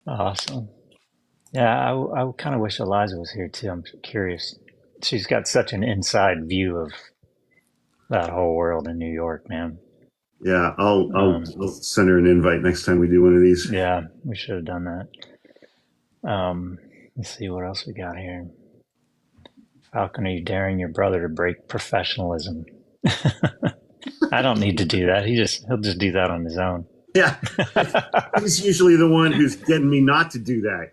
Awesome. Yeah, I kind of wish Eliza was here too. I'm curious. She's got such an inside view of that whole world in New York, man. Yeah, Um, I'll send her an invite next time we do one of these. yeah, we should have done that. Let's see what else we got here. Falcon, are you daring your brother to break professionalism? I don't need to do that. He'll just do that on his own. Yeah, he's usually the one who's getting me not to do that.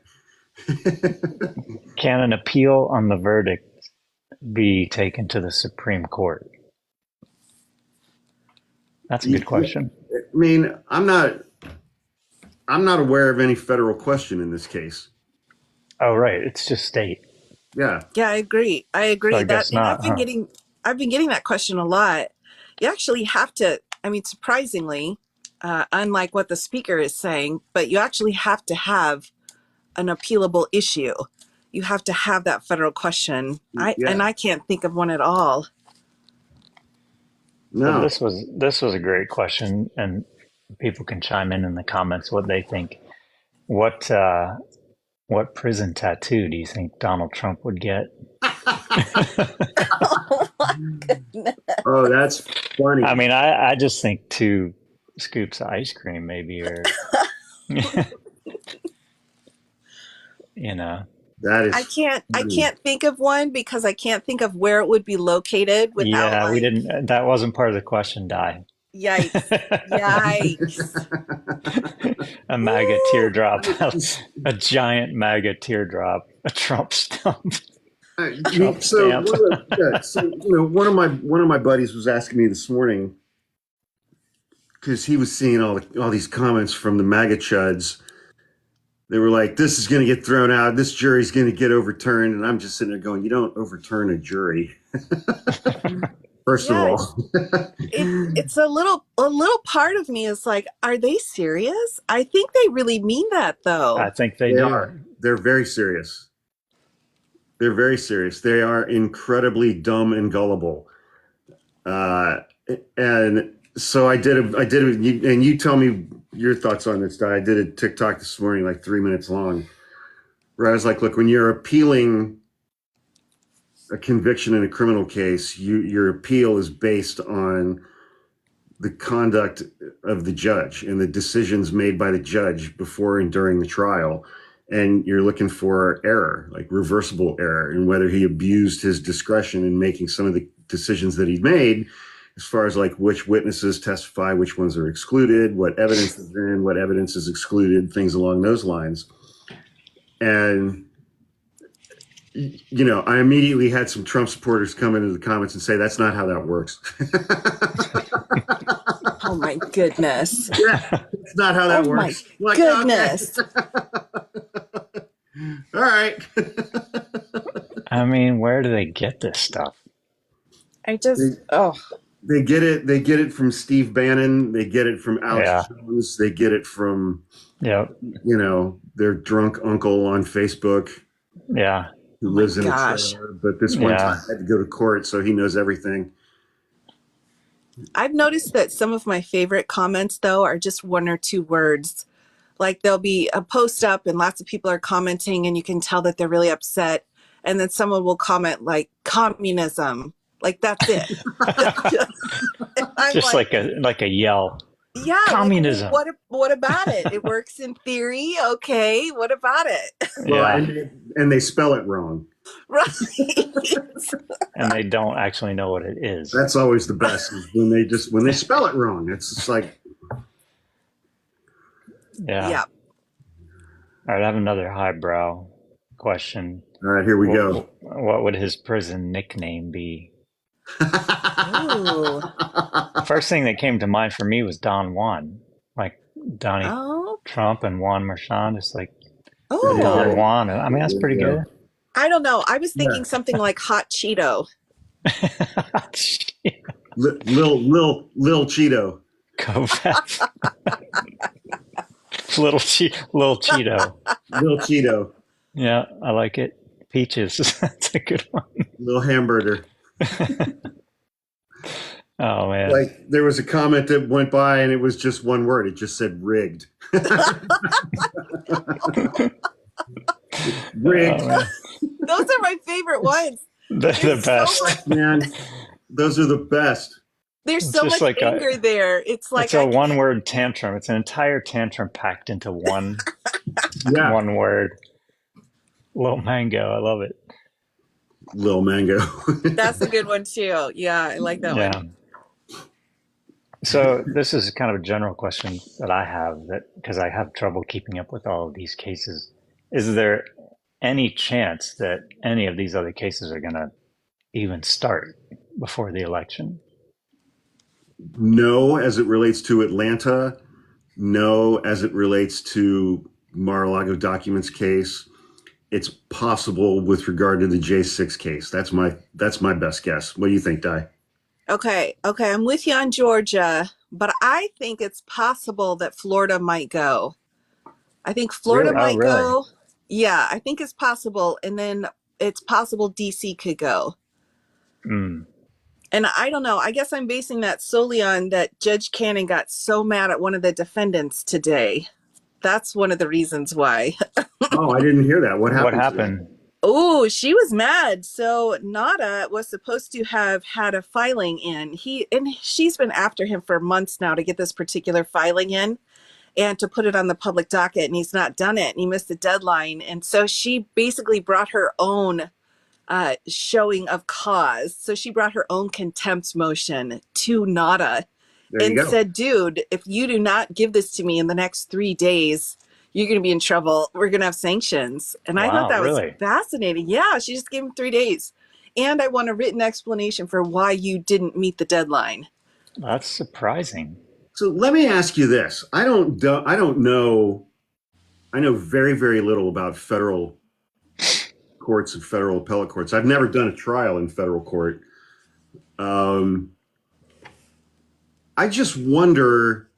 Can an appeal on the verdict be taken to the Supreme Court? That's a good question. I mean, I'm not aware of any federal question in this case. Oh, right. It's just state. Yeah. Yeah, I agree. I So agree I that, guess and not, huh? I've been getting that question a lot. You actually have to, I mean, surprisingly, unlike what the speaker is saying, but you actually have to have an appealable issue. You have to have that federal question. Yeah. I can't think of one at all. So No. this was a great question, and people can chime in the comments what they think. What what prison tattoo do you think Donald Trump would get? Oh my goodness. Oh, that's funny. I mean, I just think two scoops of ice cream, maybe, or you know, That is I funny. can't think of one because I can't think of where it would be located without yeah, we like, didn't. That wasn't part of the question, Die. yikes. Yikes. A MAGA Woo. teardrop, a giant MAGA teardrop, a Trump stump, Trump So stamp. one of my buddies was asking me this morning because he was seeing all these comments from the MAGA chuds. They were like, "This is going to get thrown out. This jury's going to get overturned," and I'm just sitting there going, "You don't overturn a jury, first of Yeah, all." it's a little part of me is like, are they serious? I think they really mean that I though. think they They do. are. They're very serious. They're very serious. They are incredibly dumb and gullible. Uh, and so and you tell me your thoughts on this. I did a TikTok this morning, like 3 minutes long, where I was like, look, when you're appealing a conviction in a criminal case, your appeal is based on the conduct of the judge and the decisions made by the judge before and during the trial. And you're looking for error, like reversible error, and whether he abused his discretion in making some of the decisions that he made, as far as like which witnesses testify, which ones are excluded, what evidence is in, what evidence is excluded, things along those lines. And I immediately had some Trump supporters come into the comments and say that's not how that works. Oh my goodness. Yeah, it's not how Oh that my works. I'm like, okay. goodness. All right. I mean, where do they get this stuff? I they, just, oh, they get it from Steve Bannon, they get it from Alex Yeah, Jones, they get it from yeah, their drunk uncle on Facebook yeah, who my lives in a gosh. trailer, but this one yeah. time had to go to court, so he knows everything. I've noticed that some of my favorite comments, though, are just one or two words. Like there'll be a post up and lots of people are commenting, and you can tell that they're really upset. And then someone will comment like communism. Like that's it. I'm Just like, like a yell. yeah, like Communism. what about it? It works in theory. Okay, what about it? Well, Yeah, and they spell it wrong. Right. and they don't actually know what it is. That's always the best is when they spell it wrong. It's just like, Yeah. Yeah. All right, I have another highbrow question. all right, here we go. What would his prison nickname be? Ooh. First thing that came to mind for me was Don Juan, like Donnie Oh. Trump and Juan Merchan, just like Don Oh. Juan. I mean, that's There pretty you good. go. I don't know. I was thinking Yeah. something like hot Cheeto. Lil Cheeto. Kovac. Little Cheeto. Lil Cheeto. Yeah, I like it. Peaches. That's a good one. Lil Hamburger. Oh man. Like there was a comment that went by and it was just one word. It just said rigged. Oh Rigged. man. Those are my favorite It's ones. they're the There's so best. much Man, those are the best. there's It's so just much like anger there. It's like it's a I one can't. word tantrum. It's an entire tantrum packed into Yeah. one word. Little mango. I love it. Lil Mango. That's a good one too. Yeah, I like that one. Yeah. So this is kind of a general question that I have that because I have trouble keeping up with all of these cases. Is there any chance that any of these other cases are going to even start before the election? No, as it relates to Atlanta. No, as it relates to Mar-a-Lago documents case. It's possible with regard to the J6 case. That's my best guess. What do you think, Di? Okay, I'm with you on Georgia, but I think it's possible that Florida might go. I think Florida Really? Oh, might really? go. Yeah, I think it's possible. And then it's possible DC could go. Mm. And I don't know. I guess I'm basing that solely on that Judge Cannon got so mad at one of the defendants today. That's one of the reasons why. Oh, I didn't hear that. What What happened today? happened? Oh, she was mad. So Nada was supposed to have had a filing in. She's been after him for months now to get this particular filing in and to put it on the public docket, and he's not done it, and he missed the deadline. And so she basically brought her own showing of cause. So she brought her own contempt motion to Nada There you and go. said, dude, if you do not give this to me in the next 3 days, you're going to be in trouble. We're going to have sanctions. And I thought Wow, that was really? fascinating. Yeah, she just gave him 3 days. And I want a written explanation for why you didn't meet the deadline. That's surprising. So let me ask you this. I don't know. I know very, very little about federal courts and federal appellate courts. I've never done a trial in federal court. Um, I just wonder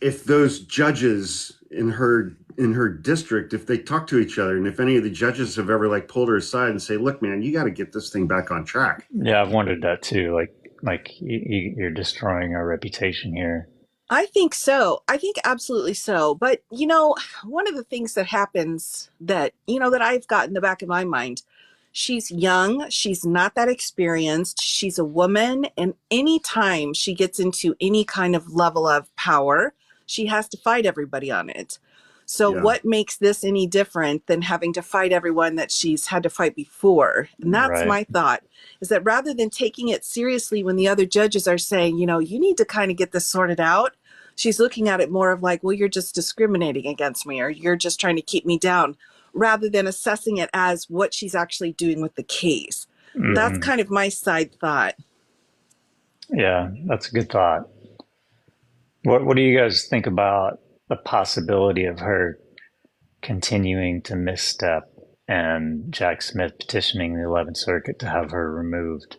if those judges in her district, if they talk to each other, and if any of the judges have ever like pulled her aside and say, "Look, man, you got to get this thing back on track." Yeah, I've wondered that too. Like you're destroying our reputation here. I think so. I think absolutely so. But, one of the things that happens that I've got in the back of my mind, she's young, she's not that experienced, she's a woman, and anytime she gets into any kind of level of power, she has to fight everybody on it. So, Yeah, what makes this any different than having to fight everyone that she's had to fight before? And that's Right. my thought, is that rather than taking it seriously when the other judges are saying, you need to kind of get this sorted out, she's looking at it more of like, well, you're just discriminating against me or you're just trying to keep me down, rather than assessing it as what she's actually doing with the case. That's Hmm. kind of my side thought. Yeah, that's a good thought. What do you guys think about the possibility of her continuing to misstep and Jack Smith petitioning the 11th Circuit to have her removed?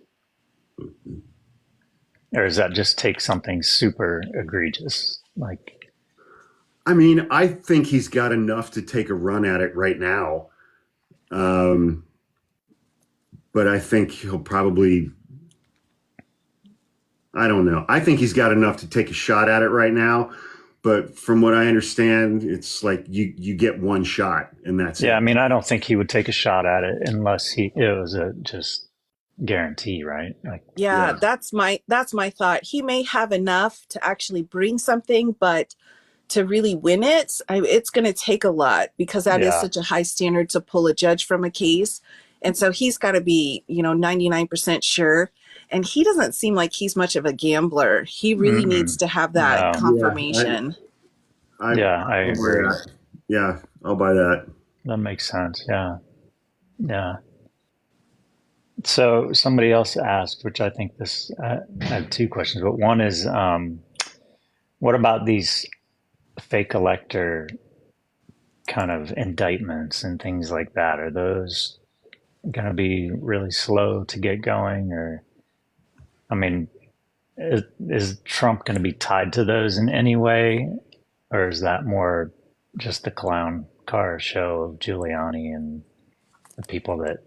Or does that just take something super egregious? Like, I mean, I think he's got enough to take a run at it right now. Um, but I think he'll probably, I don't know. I think he's got enough to take a shot at it right now. But from what I understand, it's like you get one shot and that's yeah, I it. mean, I don't think he would take a shot at it unless it was a just guarantee, right? Like, Yeah, Yeah. that's my thought. He may have enough to actually bring something, but to really win it, it's going to take a lot because that is yeah, such a high standard to pull a judge from a case. And so he's got to be, 99% sure. And he doesn't seem like he's much of a gambler. He really needs mm-mm, to have that no, Yeah. confirmation. I yeah, I I'll buy agree. that. Yeah, I'll buy that. That makes sense. Yeah, yeah. So somebody else asked, which I think I have two questions, but one is, what about these fake elector kind of indictments and things like that? Are those going to be really slow to get going? Or, I mean, is Trump going to be tied to those in any way? Or is that more just the clown car show of Giuliani and the people that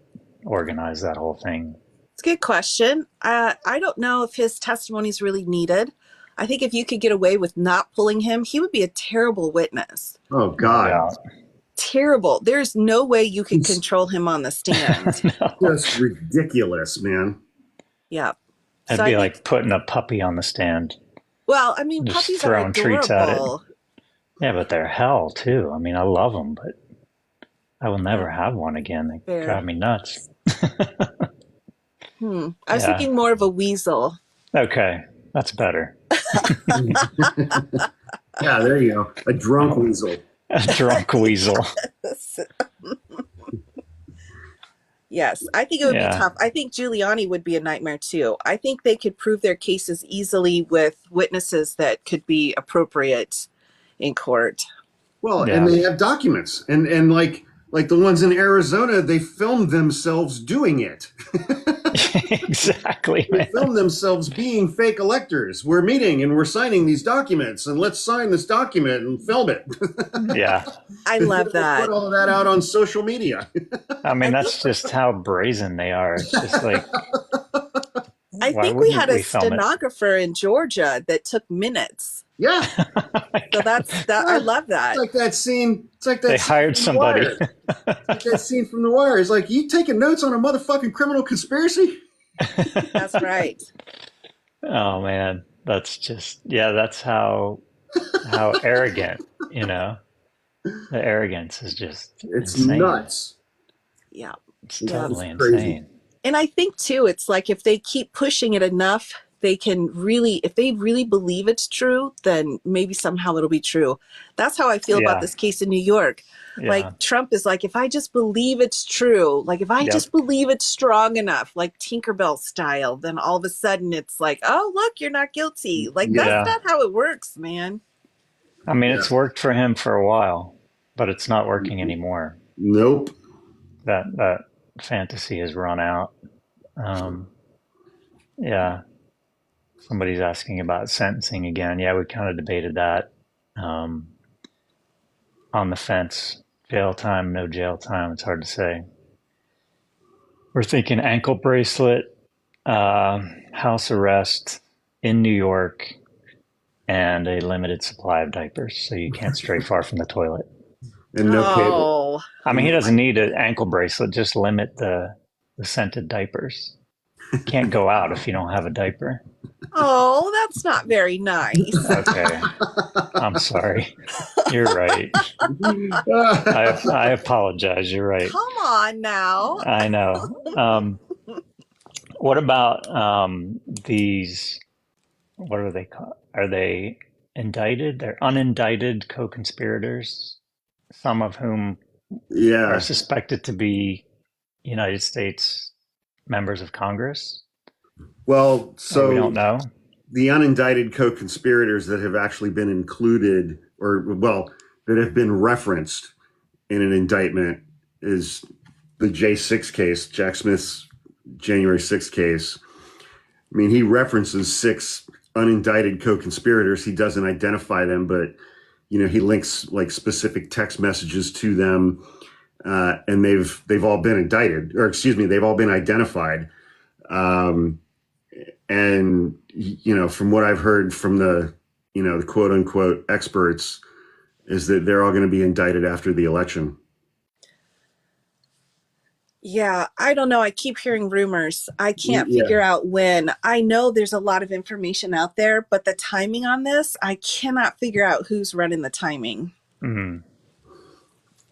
organize that whole thing? a good question. I don't know if his testimony is really needed. I think if you could get away with not pulling him, he would be a terrible witness. Oh God. Terrible. There's no way you could control him on the stand. No. Just ridiculous, man. Yeah. That'd So be I like think, putting a puppy on the stand, well, I mean, just puppies are throwing treats at it. adorable. Yeah, but they're hell too. I mean, I love them, but I will never have one again. They Fair. drive me nuts. I was Yeah. thinking more of a weasel. Okay, that's better. Yeah, there you go. A drunk weasel. A drunk weasel. Yes, I think it would Yeah. be tough. I think Giuliani would be a nightmare too. I think they could prove their cases easily with witnesses that could be appropriate in court. Well, Yeah. and they have documents, and like the ones in Arizona, they filmed themselves doing it. Exactly, They man. filmed themselves being fake electors. We're meeting and we're signing these documents, and let's sign this document and film it. Yeah. I love that. Put all of that out on social media. I mean, that's just how brazen they are. It's just like, I why think we wouldn't had a we film it? stenographer in Georgia that took minutes. Yeah, So that's that. I love that. it's like that scene. It's like that. They scene hired from The Wire. somebody. It's like that scene from The Wire. It's like, you taking notes on a motherfucking criminal conspiracy? That's right. Oh man, that's just, yeah, that's how arrogant, you know. The arrogance is just It's insane. nuts. Yeah. It's Yeah. totally It's crazy. insane. And I think too, it's like if they keep pushing it enough, they can really, if they really believe it's true, then maybe somehow it'll be true. That's how I feel Yeah. about this case in New York. Yeah. Like Trump is like, if I just believe it's true, like if I Yep. just believe it's strong enough, like Tinkerbell style, then all of a sudden it's like, oh, look, you're not guilty. Like Yeah. that's not how it works, man. I mean, Yeah. it's worked for him for a while, but it's not working anymore. Nope. That fantasy has run out. Yeah. Somebody's asking about sentencing again. Yeah, we kind of debated that. On the fence. Jail time, no jail time. It's hard to say. We're thinking ankle bracelet, house arrest in New York, and a limited supply of diapers, so you can't stray far from the toilet. And no cable. Oh, I mean, he doesn't need an ankle bracelet. Just limit the scented diapers. You can't go out if you don't have a diaper. oh, that's not very nice. Okay. I'm sorry. You're right. I apologize. You're right. Come on now. I know. What about these? What are they called? Are they indicted? They're unindicted co-conspirators, some of whom Yeah. are suspected to be United States members of Congress. Well, So we so don't know. the unindicted co-conspirators that have actually been included, or well, that have been referenced in an indictment, is the J6 case, Jack Smith's January 6th case. I mean, he references 6 unindicted co-conspirators. He doesn't identify them, but he links like specific text messages to them, and they've all been indicted, or excuse me, they've all been identified. And from what I've heard from the the quote unquote experts, is that they're all going to be indicted after the election. Yeah, I don't know. I keep hearing rumors. I can't Yeah. figure out when. I know there's a lot of information out there, but the timing on this, I cannot figure out who's running the timing. Mm.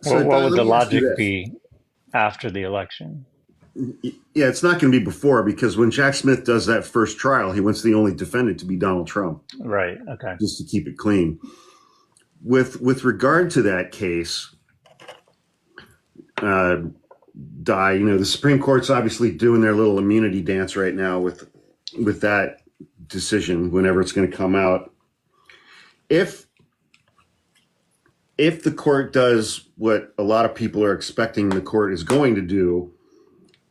So, What Don, would let the me ask you logic this. be after the election? Yeah, it's not going to be before, because when Jack Smith does that first trial, he wants the only defendant to be Donald Trump, Right. Okay. just to keep it clean. With regard to that case, the Supreme Court's obviously doing their little immunity dance right now with that decision, whenever it's going to come out. If the court does what a lot of people are expecting the court is going to do,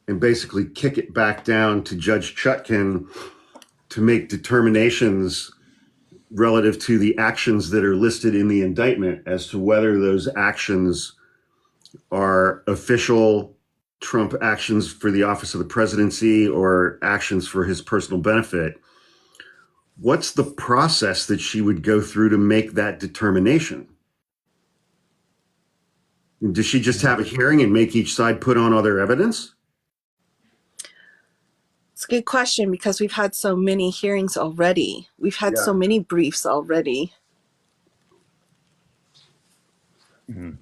and basically kick it back down to Judge Chutkan to make determinations relative to the actions that are listed in the indictment as to whether those actions are official Trump actions for the office of the presidency or actions for his personal benefit, what's the process that she would go through to make that determination? Does she just have a hearing and make each side put on all their evidence? It's a good question because we've had so many hearings already. We've had so many briefs already. And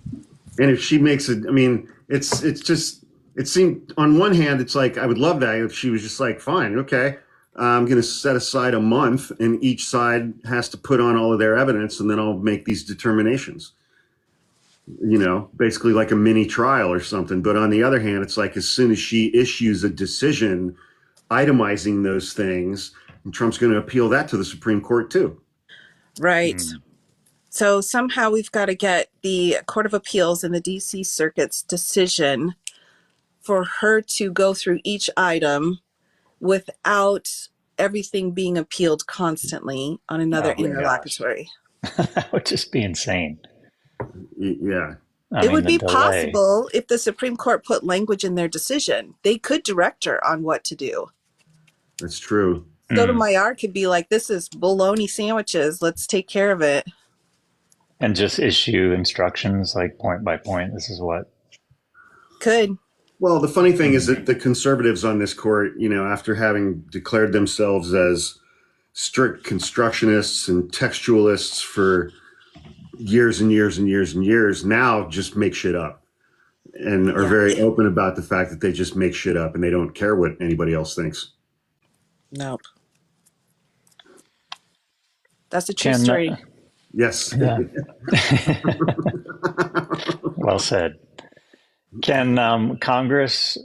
if she makes it, I mean, it's just, it seemed on one hand, it's like, I would love that if she was just like, fine, okay, I'm going to set aside a month and each side has to put on all of their evidence and then I'll make these determinations. You know, basically like a mini trial or something. But on the other hand, it's like as soon as she issues a decision itemizing those things, and Trump's going to appeal that to the Supreme Court too. Right. So somehow we've got to get the Court of Appeals and the DC Circuit's decision for her to go through each item without everything being appealed constantly on another interlocutory. That would just be insane. Yeah. It would be possible if the Supreme Court put language in their decision. They could direct her on what to do. That's true. Sotomayor could be like, this is bologna sandwiches. Let's take care of it. And just issue instructions like point by point. This is what. Could. Well, the funny thing is that the conservatives on this court, you know, after having declared themselves as strict constructionists and textualists for years and years and years and years, now just make shit up and are very open about the fact that they just make shit up and they don't care what anybody else thinks. Nope. That's a true story. Yes. Yeah. Well said. Can Congress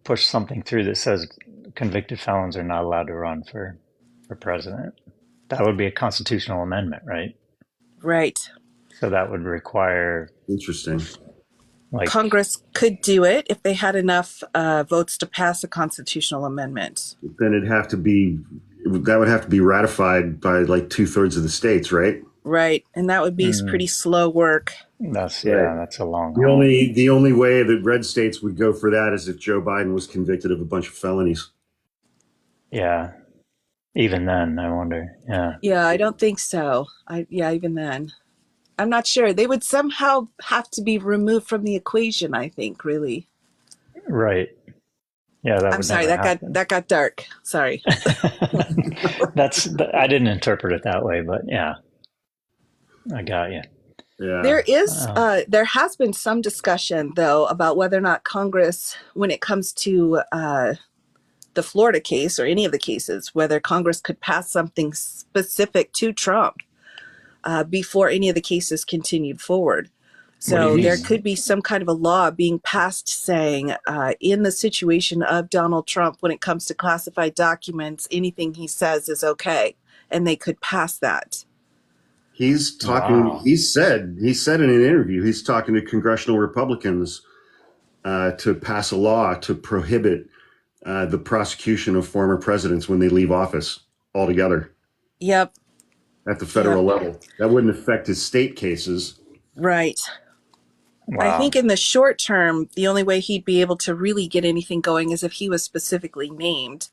push something through that says convicted felons are not allowed to run for president? That would be a constitutional amendment, right? Right. So that would require. Interesting. Like, Congress could do it if they had enough votes to pass a constitutional amendment. Then that would have to be ratified by like 2/3 of the states, right? Right, and that would be pretty slow work. That's a long. The only way that red states would go for that is if Joe Biden was convicted of a bunch of felonies. Yeah, even then, I wonder. Yeah. Yeah, I don't think so. Even then. I'm not sure. They would somehow have to be removed from the equation, I think, really. Right. Yeah, I'm sorry, that got dark. Sorry. I didn't interpret it that way, but yeah. I got you. Yeah. There has been some discussion though about whether or not Congress, when it comes to the Florida case or any of the cases, whether Congress could pass something specific to Trump before any of the cases continued forward. So there could be some kind of a law being passed saying in the situation of Donald Trump, when it comes to classified documents, anything he says is okay. And they could pass that. He's talking, he said in an interview, he's talking to congressional Republicans to pass a law to prohibit the prosecution of former presidents when they leave office altogether. Yep. At the federal level. That wouldn't affect his state cases. Right. Wow. I think in the short term, the only way he'd be able to really get anything going is if he was specifically named.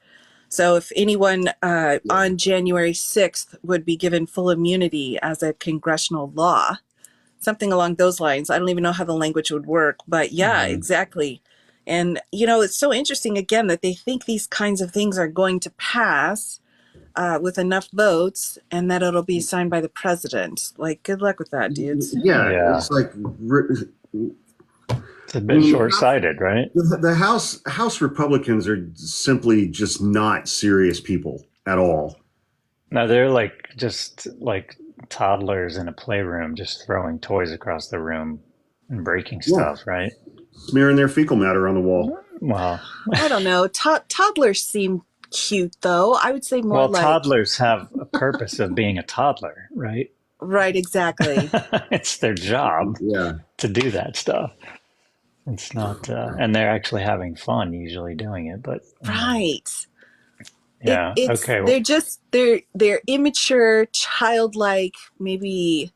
So if anyone on January 6th would be given full immunity as a congressional law, something along those lines. I don't even know how the language would work, but exactly. And, you know, it's so interesting, again, that they think these kinds of things are going to pass with enough votes and that it'll be signed by the president. Like, good luck with that, dudes. Yeah. It's like... It's a bit short-sighted, right? The House Republicans are simply just not serious people at all. No, they're just like toddlers in a playroom, just throwing toys across the room and breaking stuff, right? Smearing their fecal matter on the wall. Wow. I don't know. Toddlers seem cute, though. I would say more like... Well, toddlers have a purpose of being a toddler, right? Right, exactly. It's their job to do that stuff. It's not, and they're actually having fun usually doing it, but. Right. Yeah. Okay. They're immature, childlike, maybe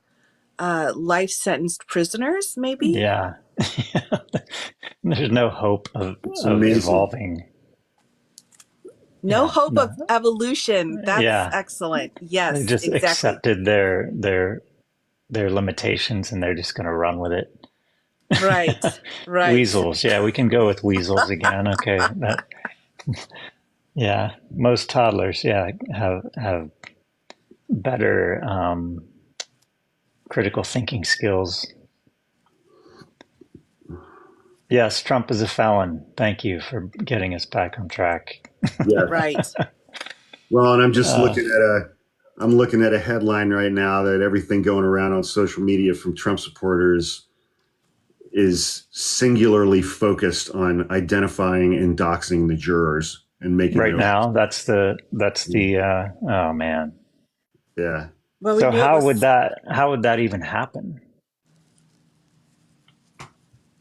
life sentenced prisoners, maybe. Yeah. There's no hope It's of amazing. evolving. No Yeah, hope no, of evolution. That's yeah. excellent. They Yes, just exactly. accepted their limitations, and they're just going to run with it. Right. Right. Weasels, yeah, we can go with weasels again. Okay, that yeah. Most toddlers, yeah, have better critical thinking skills. Yes, Trump is a felon. Thank you for getting us back on track. Yes. Right. Well, and Uh, I'm looking at a headline right now that everything going around on social media from Trump supporters is singularly focused on identifying and doxing the jurors and making right their now, that's the oh man. yeah. Well, we So knew it was. how would that even happen?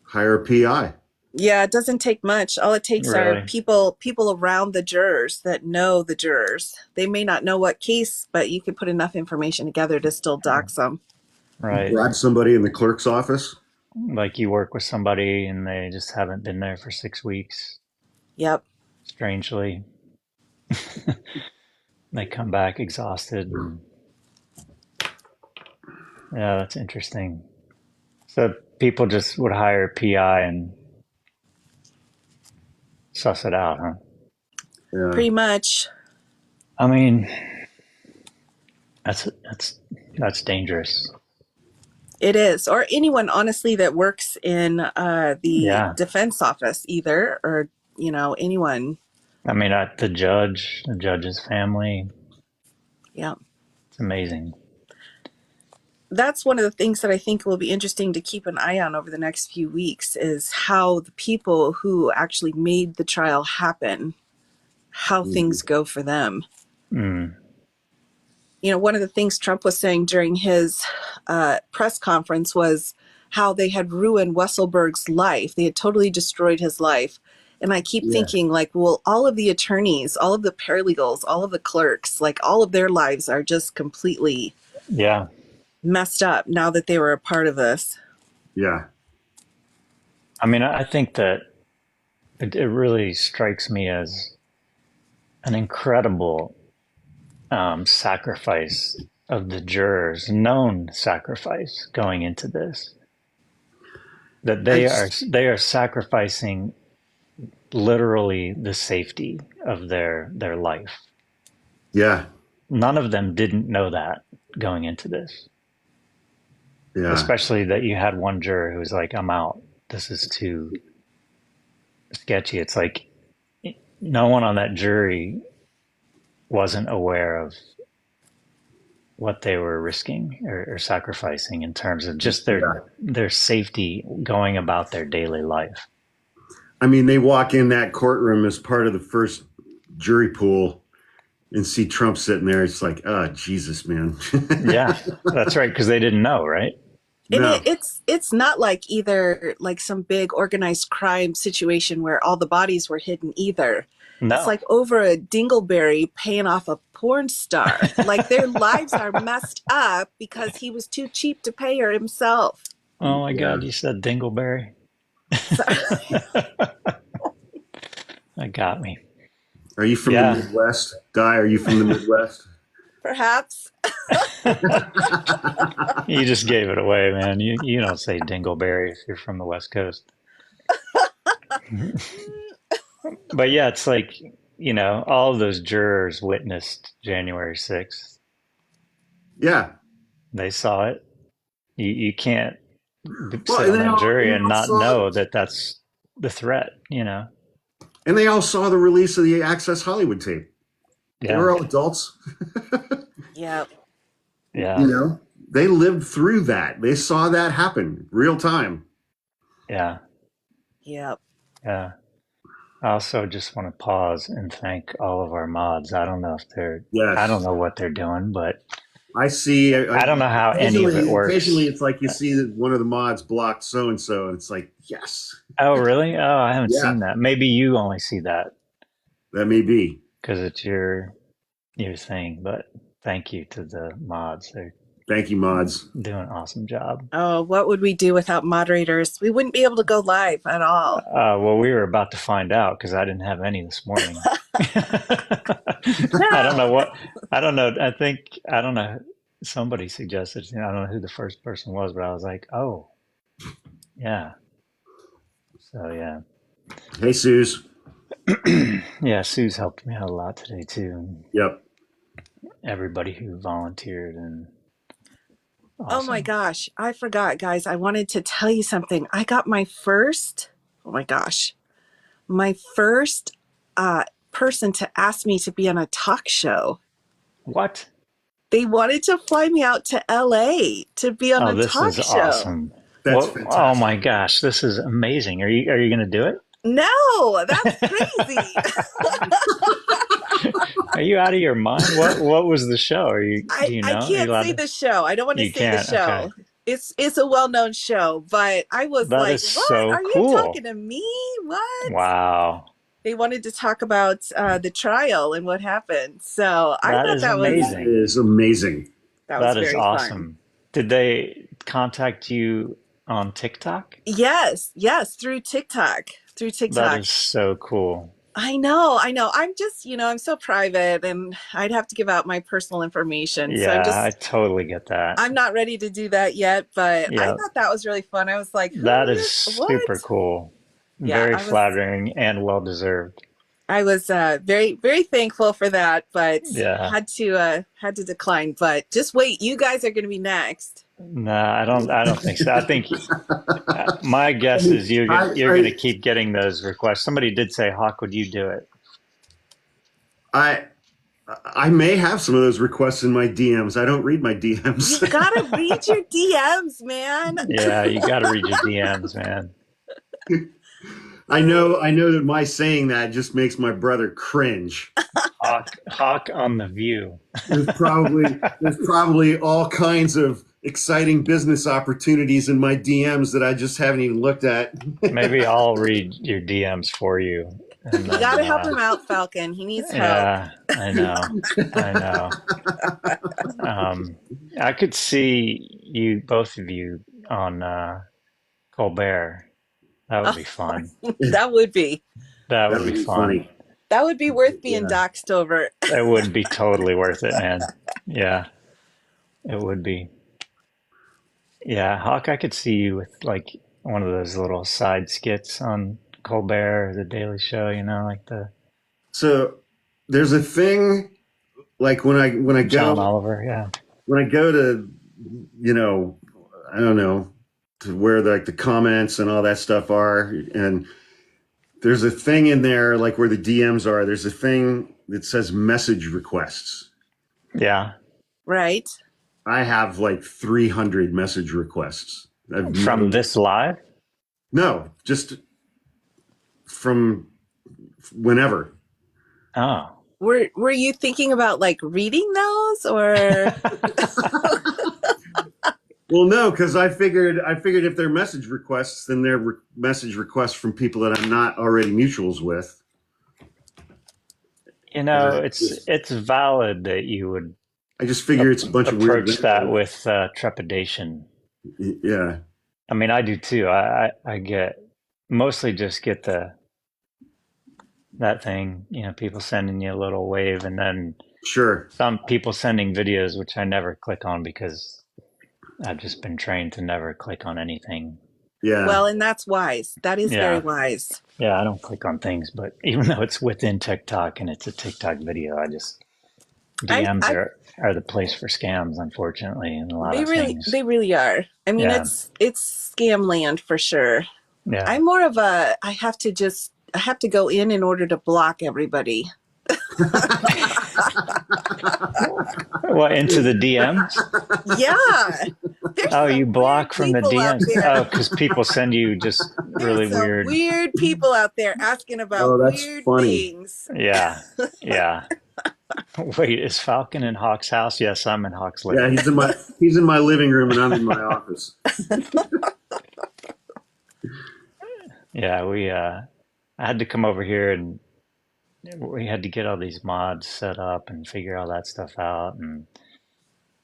Hire a PI. Yeah, it doesn't take much. All it takes are Really? people around the jurors that know the jurors. They may not know what case, but you can put enough information together to still dox them. Right. Bribe somebody in the clerk's office. Like you work with somebody and they just haven't been there for 6 weeks, Yep. strangely. They come back exhausted. And, yeah, that's interesting. So people just would hire a PI and suss it out, huh? Yeah. Pretty much. I mean, that's that's that's dangerous. It is. Or anyone, honestly, that works in the Yeah. defense office, either, or, anyone. I mean, the judge's family, Yeah. it's amazing. That's one of the things that I think will be interesting to keep an eye on over the next few weeks is how the people who actually made the trial happen, how Mhm. things go for them. Mm, One of the things Trump was saying during his press conference was how they had ruined Wesselberg's life. They had totally destroyed his life. And I keep Yeah. thinking, like, well, all of the attorneys, all of the paralegals, all of the clerks, like, all of their lives are just completely yeah. messed up now that they were a part of this. Yeah. I mean, I think that it really strikes me as an incredible sacrifice of the jurors, known sacrifice going into this. That I they are sacrificing literally the safety of their life. yeah. None of them didn't know that going into this. Yeah. Especially that you had one juror who was like, "I'm out. This is too sketchy." It's like no one on that jury wasn't aware of what they were risking or sacrificing in terms of just Yeah. their safety going about their daily life. I mean, they walk in that courtroom as part of the first jury pool and see Trump sitting there. It's like, oh, Jesus, man. Yeah, that's right, because they didn't know, right? And No. it's not like either like some big organized crime situation where all the bodies were hidden either. It's No. like over a dingleberry paying off a porn star. Like their lives are messed up because he was too cheap to pay her himself. Oh my Yeah. God, you said Dingleberry. So, That got me. Are you from the Yeah. Midwest? Di, are you from the Midwest? perhaps. You just gave it away, man. You don't say Dingleberry if you're from the West Coast. But yeah, it's like, all of those jurors witnessed January 6th. Yeah. They saw it. You can't Well, sit on that jury and not know that that's the threat. and they all saw the release of the Access Hollywood tape. They Yeah. were all adults. Yeah. Yeah. They lived through that. They saw that happen real time. Yeah. Yeah. Yeah. I also just want to pause and thank all of our mods. I don't Yes. know what they're doing, but I see. I don't know how any of it Occasionally, works. it's like you see that one of the mods blocked so and so, and it's like, yes, Oh, really? Oh, I haven't yeah, seen that. Maybe you only see that that may be. because it's your thing, but thank you to the mods. Thank you, mods. Doing an awesome job. Oh, what would we do without moderators? We wouldn't be able to go live at all. Well, we were about to find out because I didn't have any this morning. I don't know No. what, I don't know. I don't know. Somebody suggested, I don't know who the first person was, but I was like, oh, yeah. So, yeah. Hey, Suze. Yeah, Sue's helped me out a lot today, too. And Yep. everybody who volunteered and Oh my awesome. gosh, I forgot, guys. I wanted to tell you something. I got my first, oh my gosh, my first person to ask me to be on a talk show. What? They wanted to fly me out to LA to be on Oh, a this is talk show. awesome. That's Well, oh fantastic. my gosh, this is amazing. Are you going to do it? No, that's crazy. Are you out of your mind? What was the show? Do you I know? Are you can't allowed say to? the show. I don't want to You say the can't. Okay. show. It's a well-known show, but I was That like, is "What? so Are you talking cool. to me? What?" Wow. They wanted to talk about the trial and what happened. So I That thought is That amazing. is amazing. that was That is very fun. awesome. Did they contact you on TikTok? Yes, yes, through TikTok. Through That TikTok. is so cool. I know, I know. I'm just, I'm so private and I'd have to give out my personal information. So Yeah, I totally get that. I'm not ready to do that yet, but I Yeah, thought that was really fun. I was like, that is what? super cool. Yeah, Very flattering and well deserved. I was very, very thankful for that, but Yeah. had to decline. But just wait, you guys are going to be next. No, I don't think so. I think my I guess mean, is you're gonna keep getting those requests. Somebody did say, "Hawk, would you do it?" I, I may have some of those requests in my DMs. I don't read my You DMs. gotta read your DMs, man. Yeah, you got to read your DMs, man. I know that my saying that just makes my brother cringe. Hawk on the View. There's probably all kinds of exciting business opportunities in my DMs that I just haven't even looked at. Maybe I'll read your DMs for you, and You then gotta help him out, Falcon. He needs help. yeah, I know, I know. Um, I could see you, both of you, on Colbert. That would be fun. That would be That That would would be be fun. funny. worth being Yeah. doxxed over. It would be totally worth it, man. Yeah, it would be. Yeah, Hawk, I could see you with like one of those little side skits on Colbert or The Daily Show, like the So there's a thing like John Oliver. Yeah. when I go to you know I don't know to where like the comments and all that stuff are, and there's a thing in there like where the DMs are. There's a thing that says message requests. Yeah. Right. I have like 300 message requests. I've From never this live? no just from whenever. Oh. Were you thinking about like reading those or Well, no, because I figured if they're message requests, then they're message requests from people that I'm not already mutuals with. And It's valid that you would I just figure it's a bunch of weird approach that rentals. with trepidation. Yeah, I mean, I do too. I get mostly just get that thing, people sending you a little wave, and then sure. some people sending videos, which I never click on because I've just been trained to never click on anything. Yeah, well, and that's wise. That is very Yeah. wise. Yeah, I don't click on things, but even though it's within TikTok and it's a TikTok video, I just DMs I are the place for scams, unfortunately, and a lot They of things. really are. I mean, Yeah. it's scam land for sure. Yeah. I'm more of a I have to go in order to block everybody. What, into the DMs? Yeah. There's Oh, you some weird block from the people out DMs? there. Oh, because people send you just There's really some weird. weird people out there asking about oh, that's weird funny. things. Yeah. Yeah. Wait, is Falcon in Hawk's house? Yes, I'm in Hawk's Yeah, living room. he's in my living room and I'm in my office. Yeah, I had to come over here and we had to get all these mods set up and figure all that stuff out. And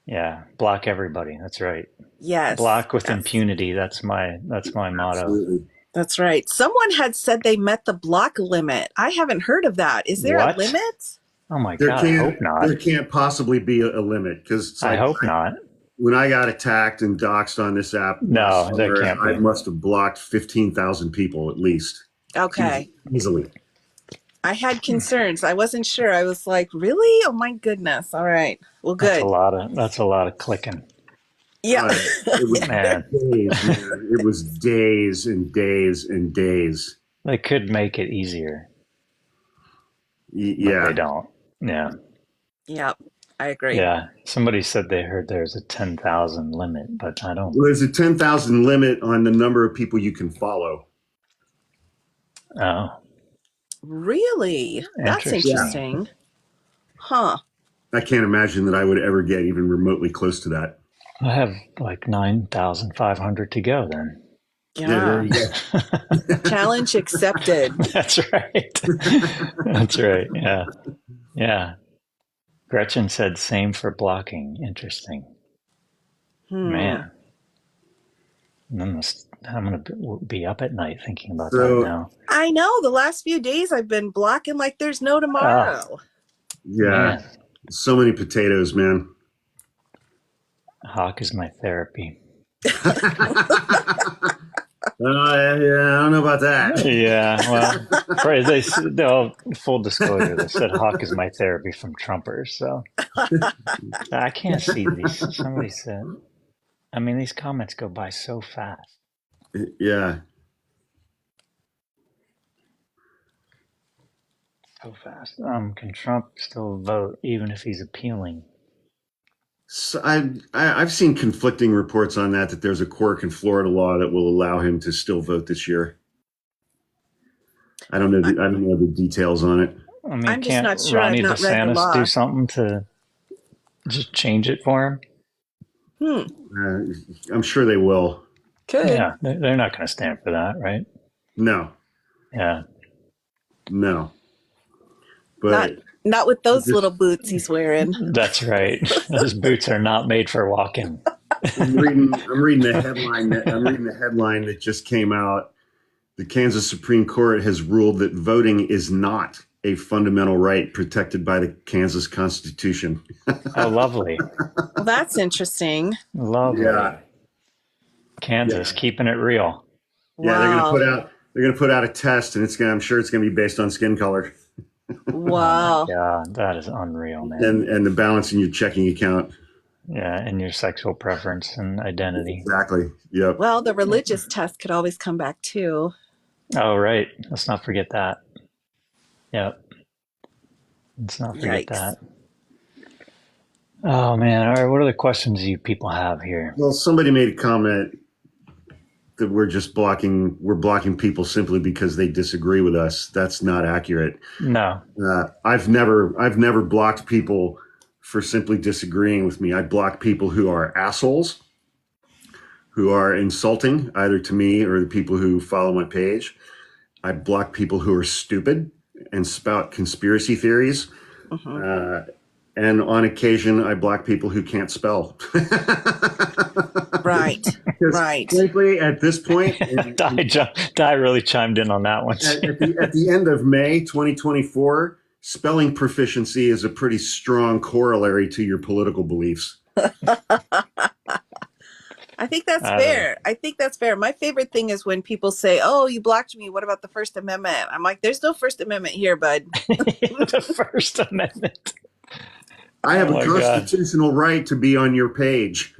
Yeah, block everybody. That's right. Yes. Block with Yes. impunity. That's my motto. Absolutely. That's right. Someone had said they met the block limit. I haven't heard of that. Is there a What? limit? Oh my God, I hope not. There can't possibly be a limit, because it's I like hope not. when I got attacked and doxed on this app last No, there summer, can't I be. must have blocked 15,000 people at least. Okay. Easily. I had concerns. I wasn't sure. I was like, really? Oh my goodness. All right. Well, That's good. a lot of clicking. Yeah. It was Man, days, man. It was days and days and days. they could make it easier, but Yeah. they don't. Yeah. Yep. I agree. Yeah. Somebody said they heard there's a 10,000 limit, but I don't. Well, there's a 10,000 limit on the number of people you can follow. Oh, Really? That's interesting. Huh. I can't imagine that I would ever get even remotely close to that. I have like 9,500 to go then. Yeah. Challenge accepted. That's right. That's right. Yeah. Yeah. Gretchen said same for blocking. Interesting. Man. I'm going to be up at night thinking about that now. I know. The last few days I've been blocking like there's no tomorrow. Yeah. Man. So many potatoes, man. Hawk is my therapy. Yeah, I don't know about that. Yeah, well, full disclosure, they said Hawk is my therapy from Trumpers, so I can't see these. Somebody said, I mean, these comments go by so fast. Yeah. So fast. Can Trump still vote even if he's appealing? So I've seen conflicting reports on that there's a quirk in Florida law that will allow him to still vote this year. I don't know the details on it. I mean, I'm just not sure. Ronnie I've not read the law. DeSantis do something to just change it for him? I'm sure they will. Could. Yeah, they're not going to stand for that, right? No. Yeah. No. But not with those little boots he's wearing. That's right. Those boots are not made for walking. I'm reading the headline that just came out. The Kansas Supreme Court has ruled that voting is not a fundamental right protected by the Kansas Constitution. Oh, lovely. Well, that's interesting. Lovely. Yeah. Kansas, keeping it real. Yeah, wow. They're gonna put out a test, and I'm sure it's gonna be based on skin color. Wow. Yeah, that is unreal, man. And the balance in your checking account. Yeah, and your sexual preference and identity. Exactly. Yep. Well, the religious test could always come back too. Oh, right. Let's not forget that. Yep. Let's not forget that. Oh, man. All right. What other questions do you people have here? Well, somebody made a comment that we're blocking people simply because they disagree with us. That's not accurate. No. I've never blocked people for simply disagreeing with me. I block people who are assholes, who are insulting either to me or the people who follow my page. I block people who are stupid and spout conspiracy theories. And on occasion, I block people who can't spell. Right. Right. Frankly, at this point, Di really chimed in on that one. At the end of May 2024, spelling proficiency is a pretty strong corollary to your political beliefs. I think that's fair. I think that's fair. My favorite thing is when people say, "Oh, you blocked me. What about the First Amendment?" I'm like, "There's no First Amendment here, bud." The First Amendment. I have a constitutional right to be on your page.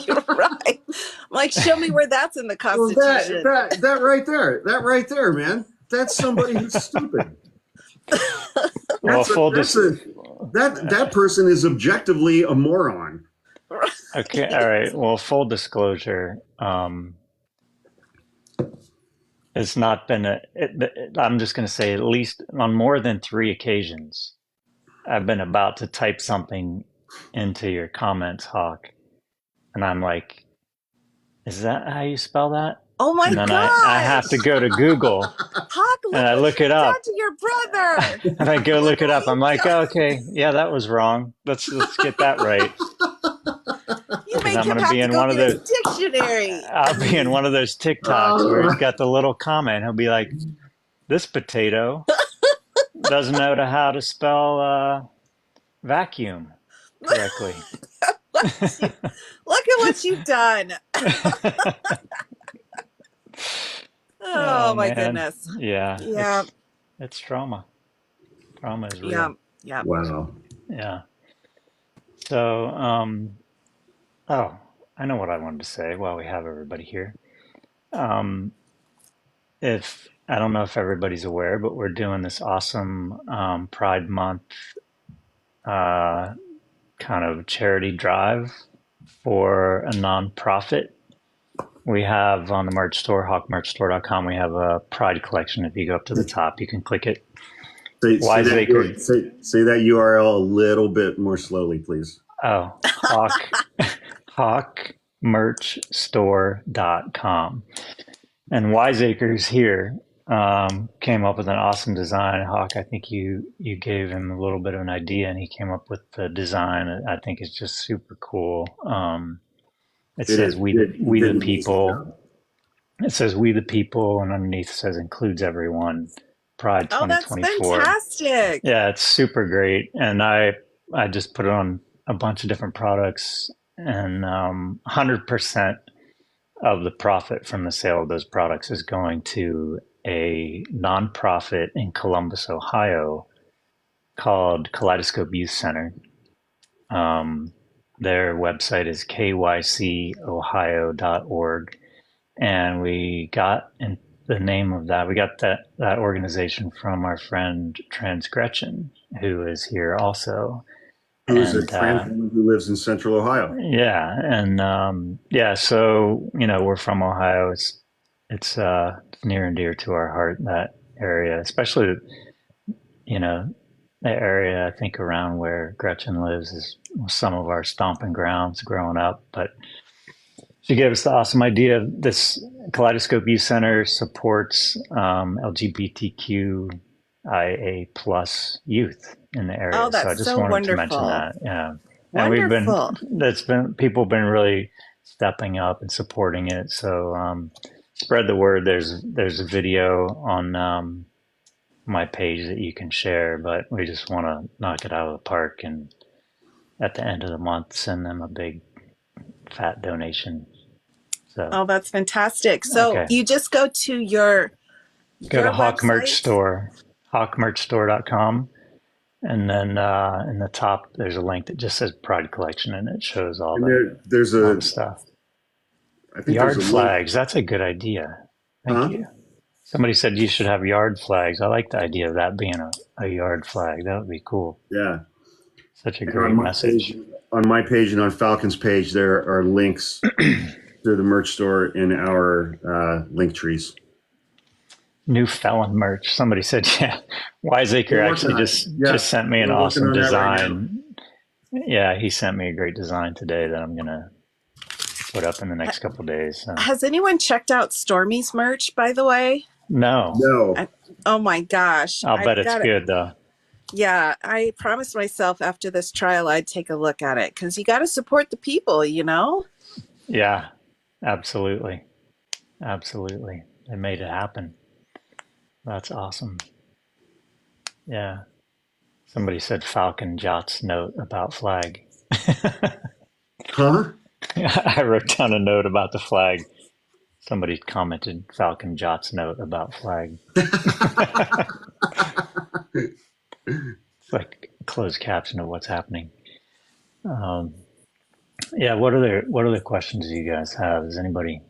You're right. I'm like, show me where that's in the Constitution. Well, that right there, man. That's somebody who's stupid. That person is objectively a moron. Okay, all right. Well, full disclosure, it's not been I'm just going to say at least on more than 3 occasions, I've been about to type something into your comments, Hawk, and I'm like, is that how you spell that? Oh my God! I have to go to Google. Hawk, and I look it up. To your brother. And I go look it up. I'm like, okay, yeah, that was wrong. Let's get that right. You because make I'm him going to have be to in go one of get his those. dictionary. I'll be in one of those TikToks where it's got the little comment. He'll be like, "This potato doesn't know how to spell vacuum correctly." Look at what you've done. Oh Oh my man, goodness. yeah, Yeah. it's trauma. Trauma is Yeah. real. Yeah. Wow. Yeah. So, oh, I know what I wanted to say while we have everybody here. Um, if I don't know if everybody's aware, but we're doing this awesome Pride Month uh, kind of charity drive for a nonprofit. We have on the merch store, hawkmerchstore.com, we have a Pride collection. If you go up to the top, you can click it. Wiseacre. Say that URL a little bit more slowly, please. Oh, hawkmerchstore.com. And Wiseacres here came up with an awesome design. Hawk, I think you gave him a little bit of an idea, and he came up with the design. I think it's just super cool. It It says is. we You the did an amazing people. job. It says we the people, and underneath it says includes everyone. Pride Oh, that's 2024. fantastic. Yeah, it's super great, and I just put it on a bunch of different products, and 100% of the profit from the sale of those products is going to a nonprofit in Columbus, Ohio, called Kaleidoscope Youth Center. Um, their website is kycohio.org, and we got in the name of that. We got that organization from our friend Transgression, who is here also. Who is a And trans woman who lives in Central Ohio? yeah, and yeah, so we're from Ohio. It's near and dear to our heart, that area, especially you know the area I think around where Gretchen lives is some of our stomping grounds growing up. But she gave us the awesome idea. This Kaleidoscope Youth Center supports LGBTQIA plus youth in the Oh, area. So I that's just so wanted to mention wonderful. that. Yeah, and Wonderful. people have been really stepping up and supporting it. So spread the word. There's a video on my page that you can share, but we just want to knock it out of the park and at the end of the month send them a big fat donation. So Oh, that's fantastic. So okay. you just go to Go to your Hawk Merch website. Store, hawkmerchstore.com. And then in the top, there's a link that just says Pride Collection, and it shows all And the there's all a, the stuff. I think there's a Yard link. flags. That's a good idea. Thank Huh? you. Somebody said you should have yard flags. I like the idea of that being a yard flag. That would be cool. Yeah. Such a And great message. on my page and on Falcon's page, there are links to the merch store in our link trees. New Felon merch. Somebody said, yeah. Wiseacre We're working actually on it. Yeah, just sent me an we're working awesome on that right now. design. Yeah, he sent me a great design today that I'm gonna put up in the next couple of days. So. Has anyone checked out Stormy's merch, by the way? No, No. Oh my gosh. I'll bet I've it's got it. good though. Yeah, I promised myself after this trial I'd take a look at it because you got to support the people, you know? Yeah, absolutely. Absolutely. They made it happen. That's awesome. Yeah. Somebody said Falcon Jot's note about flag. Huh? I wrote down a note about the flag. Somebody commented Falcon Jot's note about flag. It's like a closed caption of what's happening. Um, yeah, what other questions do you guys have? Does anybody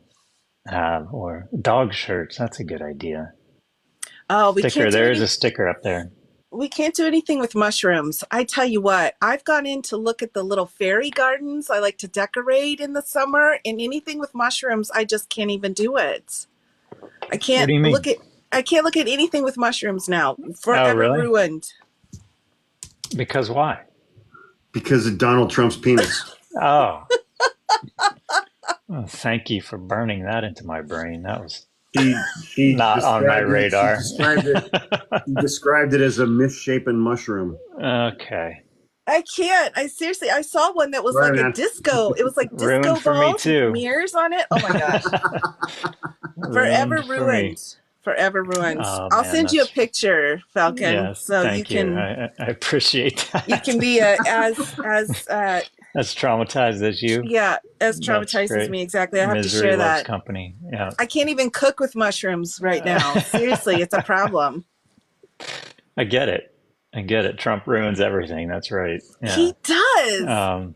have or dog shirts? That's a good idea. Oh, Sticker. There is a sticker up there. we can't do anything with mushrooms. I tell you what, I've gone in to look at the little fairy gardens I like to decorate in the summer, and anything with mushrooms, I just can't even do it. I What can't do you look mean? at I can't look at anything with mushrooms now. Oh, Forever really? ruined. Because why? Because of Donald Trump's penis. Oh, well, thank you for burning that into my brain. That was He not on my described it. radar. He described it as a misshapen mushroom. Okay. I can't. I seriously, I saw one that was Right, like a man. disco. It was like Ruined disco for me balls with too. mirrors on it. Oh my gosh. Forever Ruined for me. ruined. Forever ruined. Oh I'll man, send you a that's picture, Falcon, yes. so Thank you. I appreciate you that. can be as As traumatized as you. yeah, as That's traumatized as great. me. Exactly. I have to Misery share loves that. company. Yeah. I can't even cook with mushrooms right now. Seriously, it's a problem. I get it. I get it. Trump ruins everything. That's right. Yeah. He does. Um,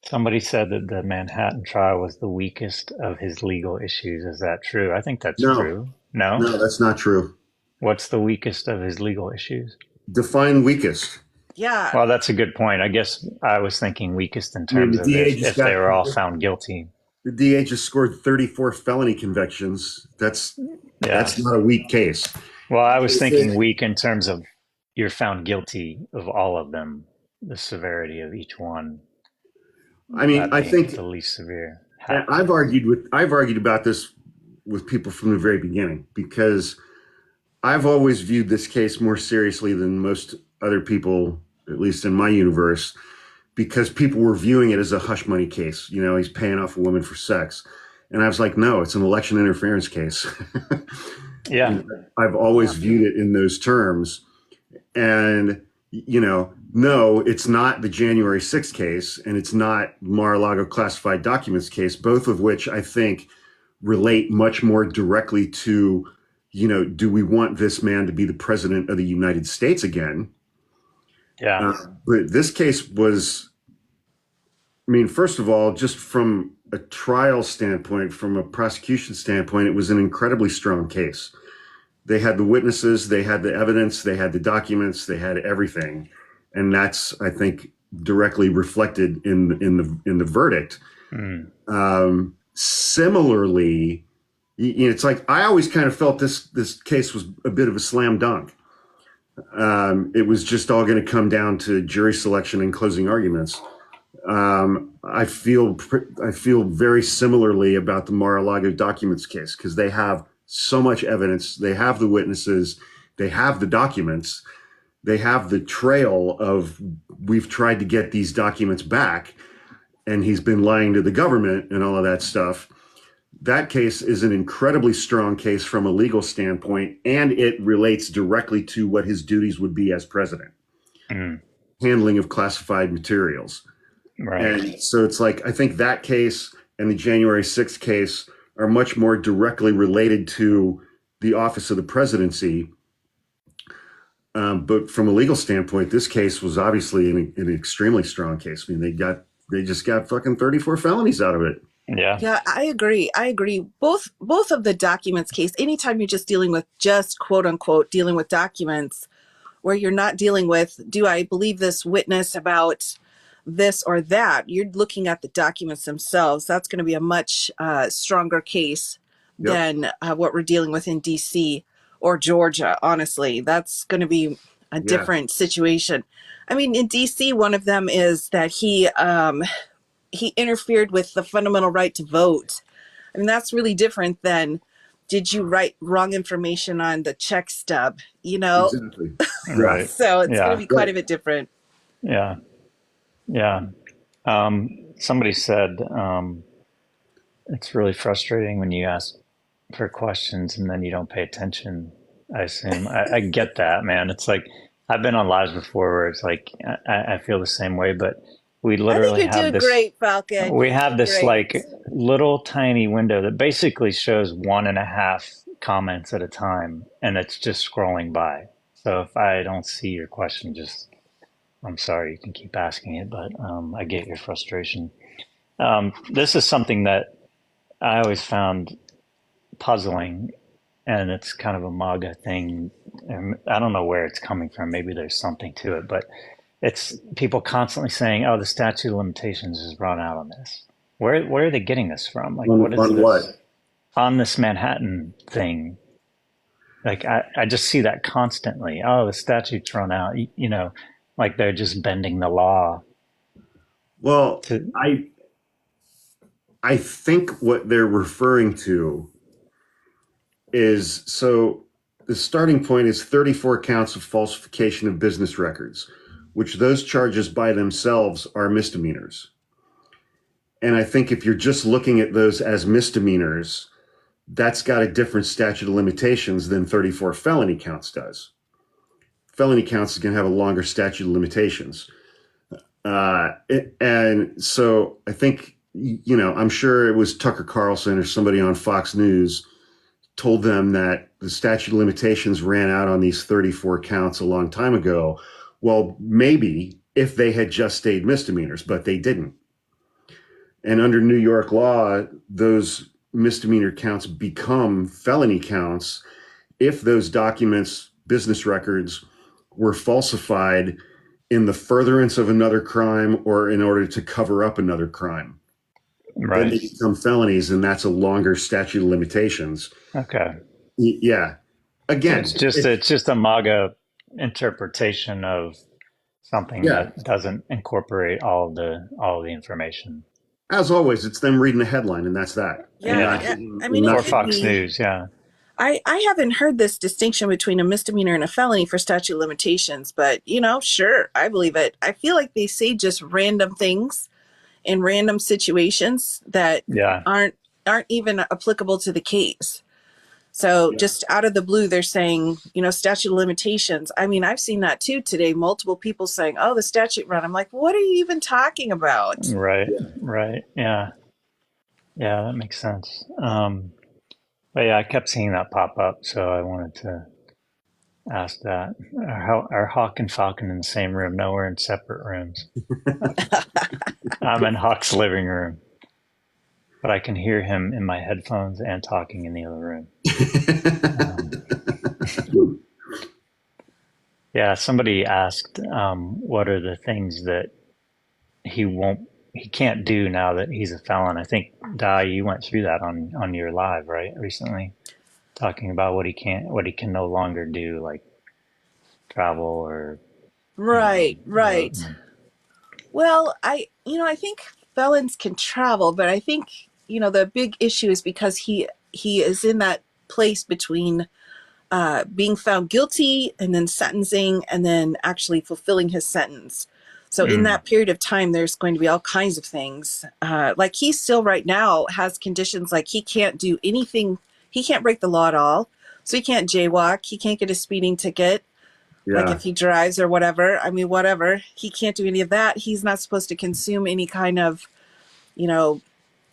Somebody said that the Manhattan trial was the weakest of his legal issues. Is that true? I think that's No, true. No? no, that's not true. What's the weakest of his legal issues? Define weakest. Yeah. Well, that's a good point. I guess I was thinking weakest in I mean, terms of if they were all found guilty. the DA just scored 34 felony convictions. That's Yes. not a weak case. Well, I was thinking weak in terms of you're found guilty of all of them, the severity of each one, I mean, that I being think the least severe. and I've argued about this with people from the very beginning because I've always viewed this case more seriously than most other people, at least in my universe, because people were viewing it as a hush money case. You know, he's paying off a woman for sex. And I was like, no, it's an election interference case. Yeah. And I've always Yeah. viewed it in those terms. And, no, it's not the January 6th case, and it's not Mar-a-Lago classified documents case, both of which I think relate much more directly to, do we want this man to be the president of the United States again? Yeah. But this case was, I mean, first of all, just from a trial standpoint, from a prosecution standpoint, it was an incredibly strong case. They had the witnesses, they had the evidence, they had the documents, they had everything, and that's, I think, directly reflected in the verdict. Mm. Similarly, it's like I always kind of felt this case was a bit of a slam dunk. It was just all going to come down to jury selection and closing arguments. I feel very similarly about the Mar-a-Lago documents case because they have so much evidence. They have the witnesses, they have the documents, they have the trail of we've tried to get these documents back, and he's been lying to the government and all of that stuff. That case is an incredibly strong case from a legal standpoint, and it relates directly to what his duties would be as president. Mm. Handling of classified materials. Right. And so it's like, I think that case and the January 6th case are much more directly related to the office of the presidency. But from a legal standpoint, this case was obviously an extremely strong case. I mean, they just got fucking 34 felonies out of it. Yeah. Yeah, I agree. I agree. Both of the documents case, anytime you're just dealing with just quote unquote dealing with documents where you're not dealing with, do I believe this witness about this or that? You're looking at the documents themselves. That's going to be a much stronger case Yep. than what we're dealing with in DC or Georgia. Honestly, that's going to be a different situation. I mean, in DC, one of them is that he interfered with the fundamental right to vote. I mean, that's really different than did you write wrong information on the check stub, Exactly. Right. So it's going to Yeah. be quite a bit different. Yeah. Yeah. Somebody said it's really frustrating when you ask for questions and then you don't pay attention. I assume I get that, man. It's like I've been on lives before where it's like I feel the same way, but we I think literally you're have doing this. great, Falcon. We You're have doing this great. like little tiny window that basically shows 1.5 comments at a time, and it's just scrolling by. So if I don't see your question, I'm sorry. You can keep asking it, but I get your frustration. This is something that I always found puzzling, and it's kind of a MAGA thing. And I don't know where it's coming from. Maybe there's something to it, but it's people constantly saying, "Oh, the statute of limitations is run out on this." Where are they getting this from? Like, what is On this what? on this Manhattan thing? Like, I just see that constantly. Oh, the statute's run out. Like they're just bending the law Well, to. I think what they're referring to is, so the starting point is 34 counts of falsification of business records. which those charges by themselves are misdemeanors. And I think if you're just looking at those as misdemeanors, that's got a different statute of limitations than 34 felony counts does. Felony counts is going to have a longer statute of limitations. And so I think, I'm sure it was Tucker Carlson or somebody on Fox News told them that the statute of limitations ran out on these 34 counts a long time ago. Well, maybe if they had just stayed misdemeanors, but they didn't. And under New York law, those misdemeanor counts become felony counts if those documents, business records, were falsified in the furtherance of another crime or in order to cover up another crime. Right. Then they become felonies, and that's a longer statute of limitations. Okay. Yeah. Again, so it's just a MAGA interpretation of something that doesn't incorporate all the information. As always, it's them reading the headline, and that's that. Yeah. I mean, or Fox News. Yeah. I haven't heard this distinction between a misdemeanor and a felony for statute of limitations, but sure, I believe it. I feel like they say just random things in random situations that aren't even applicable to the case. So just out of the blue, they're saying, statute of limitations. I mean, I've seen that too today. Multiple people saying, oh, the statute run. I'm like, what are you even talking about? Right. Yeah. Yeah, that makes sense. But yeah, I kept seeing that pop up, so I wanted to ask that. Are Hawk and Falcon in the same room? No, we're in separate rooms. I'm in Hawk's living room, but I can hear him in my headphones and talking in the other room. Yeah, somebody asked, what are the things that he can't do now that he's a felon? I think, Di, you went through that on your live, right, recently, talking about what he can no longer do, like travel or right. Well, I think felons can travel, but I think the big issue is because he is in that place between being found guilty and then sentencing and then actually fulfilling his sentence. So in that period of time, there's going to be all kinds of things. Like he still right now has conditions like he can't do anything. He can't break the law at all. So he can't jaywalk. He can't get a speeding ticket. Like if he drives or whatever. I mean, whatever. He can't do any of that. He's not supposed to consume any kind of,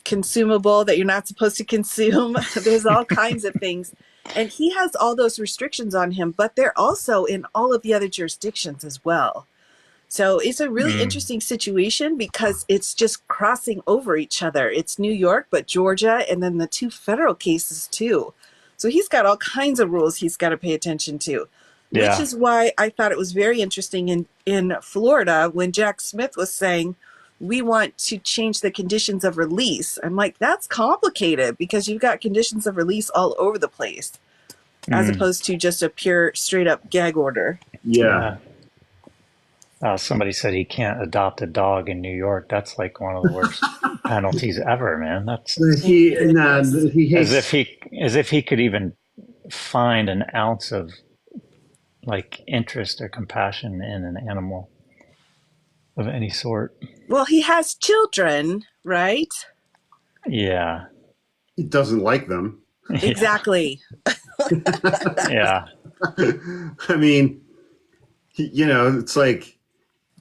consumable that you're not supposed to consume. There's all kinds of things. And he has all those restrictions on him, but they're also in all of the other jurisdictions as well. So it's a really interesting situation because it's just crossing over each other. It's New York, but Georgia, and then the two federal cases too. So he's got all kinds of rules he's got to pay attention to, which is why I thought it was very interesting in Florida when Jack Smith was saying, we want to change the conditions of release. I'm like, that's complicated because you've got conditions of release all over the place as opposed to just a pure straight up gag order. Yeah. Somebody said he can't adopt a dog in New York. That's like one of the worst penalties ever, man. That's he hates, as if he could even find an ounce of like interest or compassion in an animal of any sort. Well, he has children, right? Yeah. He doesn't like them. Exactly. Yeah. I mean, it's like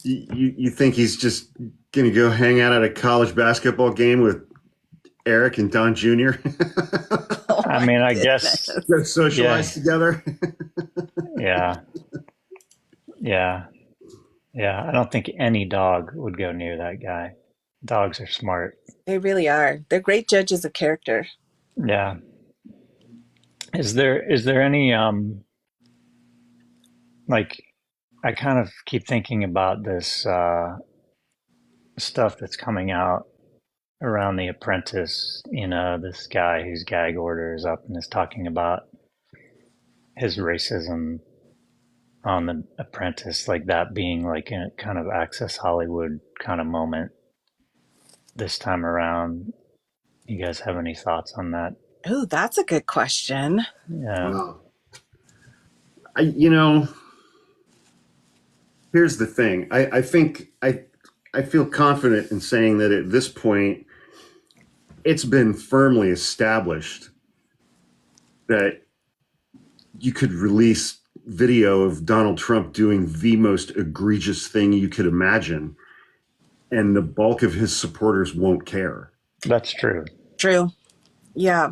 you think he's just going to go hang out at a college basketball game with Eric and Don Jr. I mean, I guess Go socialize together. Yeah. I don't think any dog would go near that guy. Dogs are smart. They really are. They're great judges of character. Yeah. Is there any like I kind of keep thinking about this stuff that's coming out around The Apprentice, this guy whose gag order is up and is talking about his racism on The Apprentice, like that being like a kind of Access Hollywood kind of moment this time around. You guys have any thoughts on that? Oh, that's a good question. Yeah. Wow. Here's the thing. I think I feel confident in saying that at this point, it's been firmly established that you could release video of Donald Trump doing the most egregious thing you could imagine, and the bulk of his supporters won't care. That's true. True. Yeah.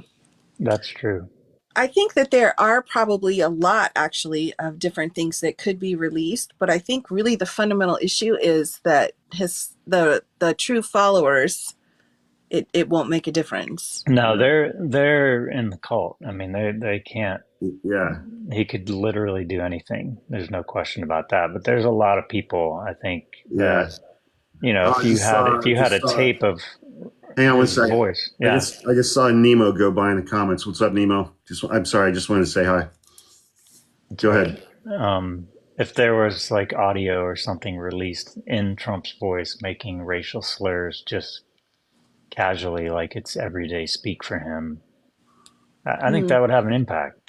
That's true. I think that there are probably a lot actually of different things that could be released, but I think really the fundamental issue is that the true followers, it won't make a difference. No, they're in the cult. I mean, they can't. Yeah. He could literally do anything. There's no question about that. But there's a lot of people, I think, Yeah. that if you had a tape of hang on one his second. voice, yeah. I just saw Nemo go by in the comments. What's up, Nemo? I'm sorry. I just wanted to say hi. Go ahead. If there was like audio or something released in Trump's voice making racial slurs just casually, like it's everyday speak for him, I think that would have an impact.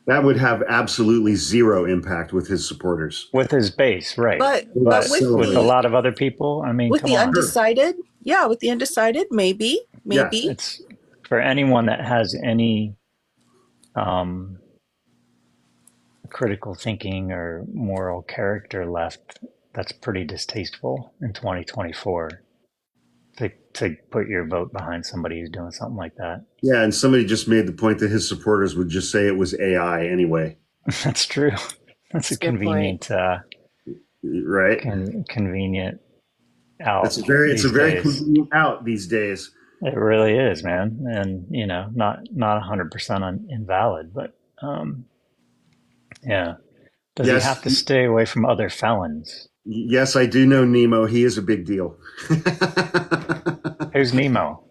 That would have absolutely zero impact with his supporters. With his base, right. But with a lot of other people, I mean, with come the on. undecided, yeah, with the undecided, maybe. Yeah, it's for anyone that has any critical thinking or moral character left, that's pretty distasteful in 2024 to put your vote behind somebody who's doing something like that. Yeah, and somebody just made the point that his supporters would just say it was AI anyway. That's true. That's a convenient, right? Convenient out. It's a very convenient out these days. It really is, man, and not 100% invalid, but yeah. Does he have to stay away from other felons? Yes, I do know Nemo. He is a big deal. Who's Nemo?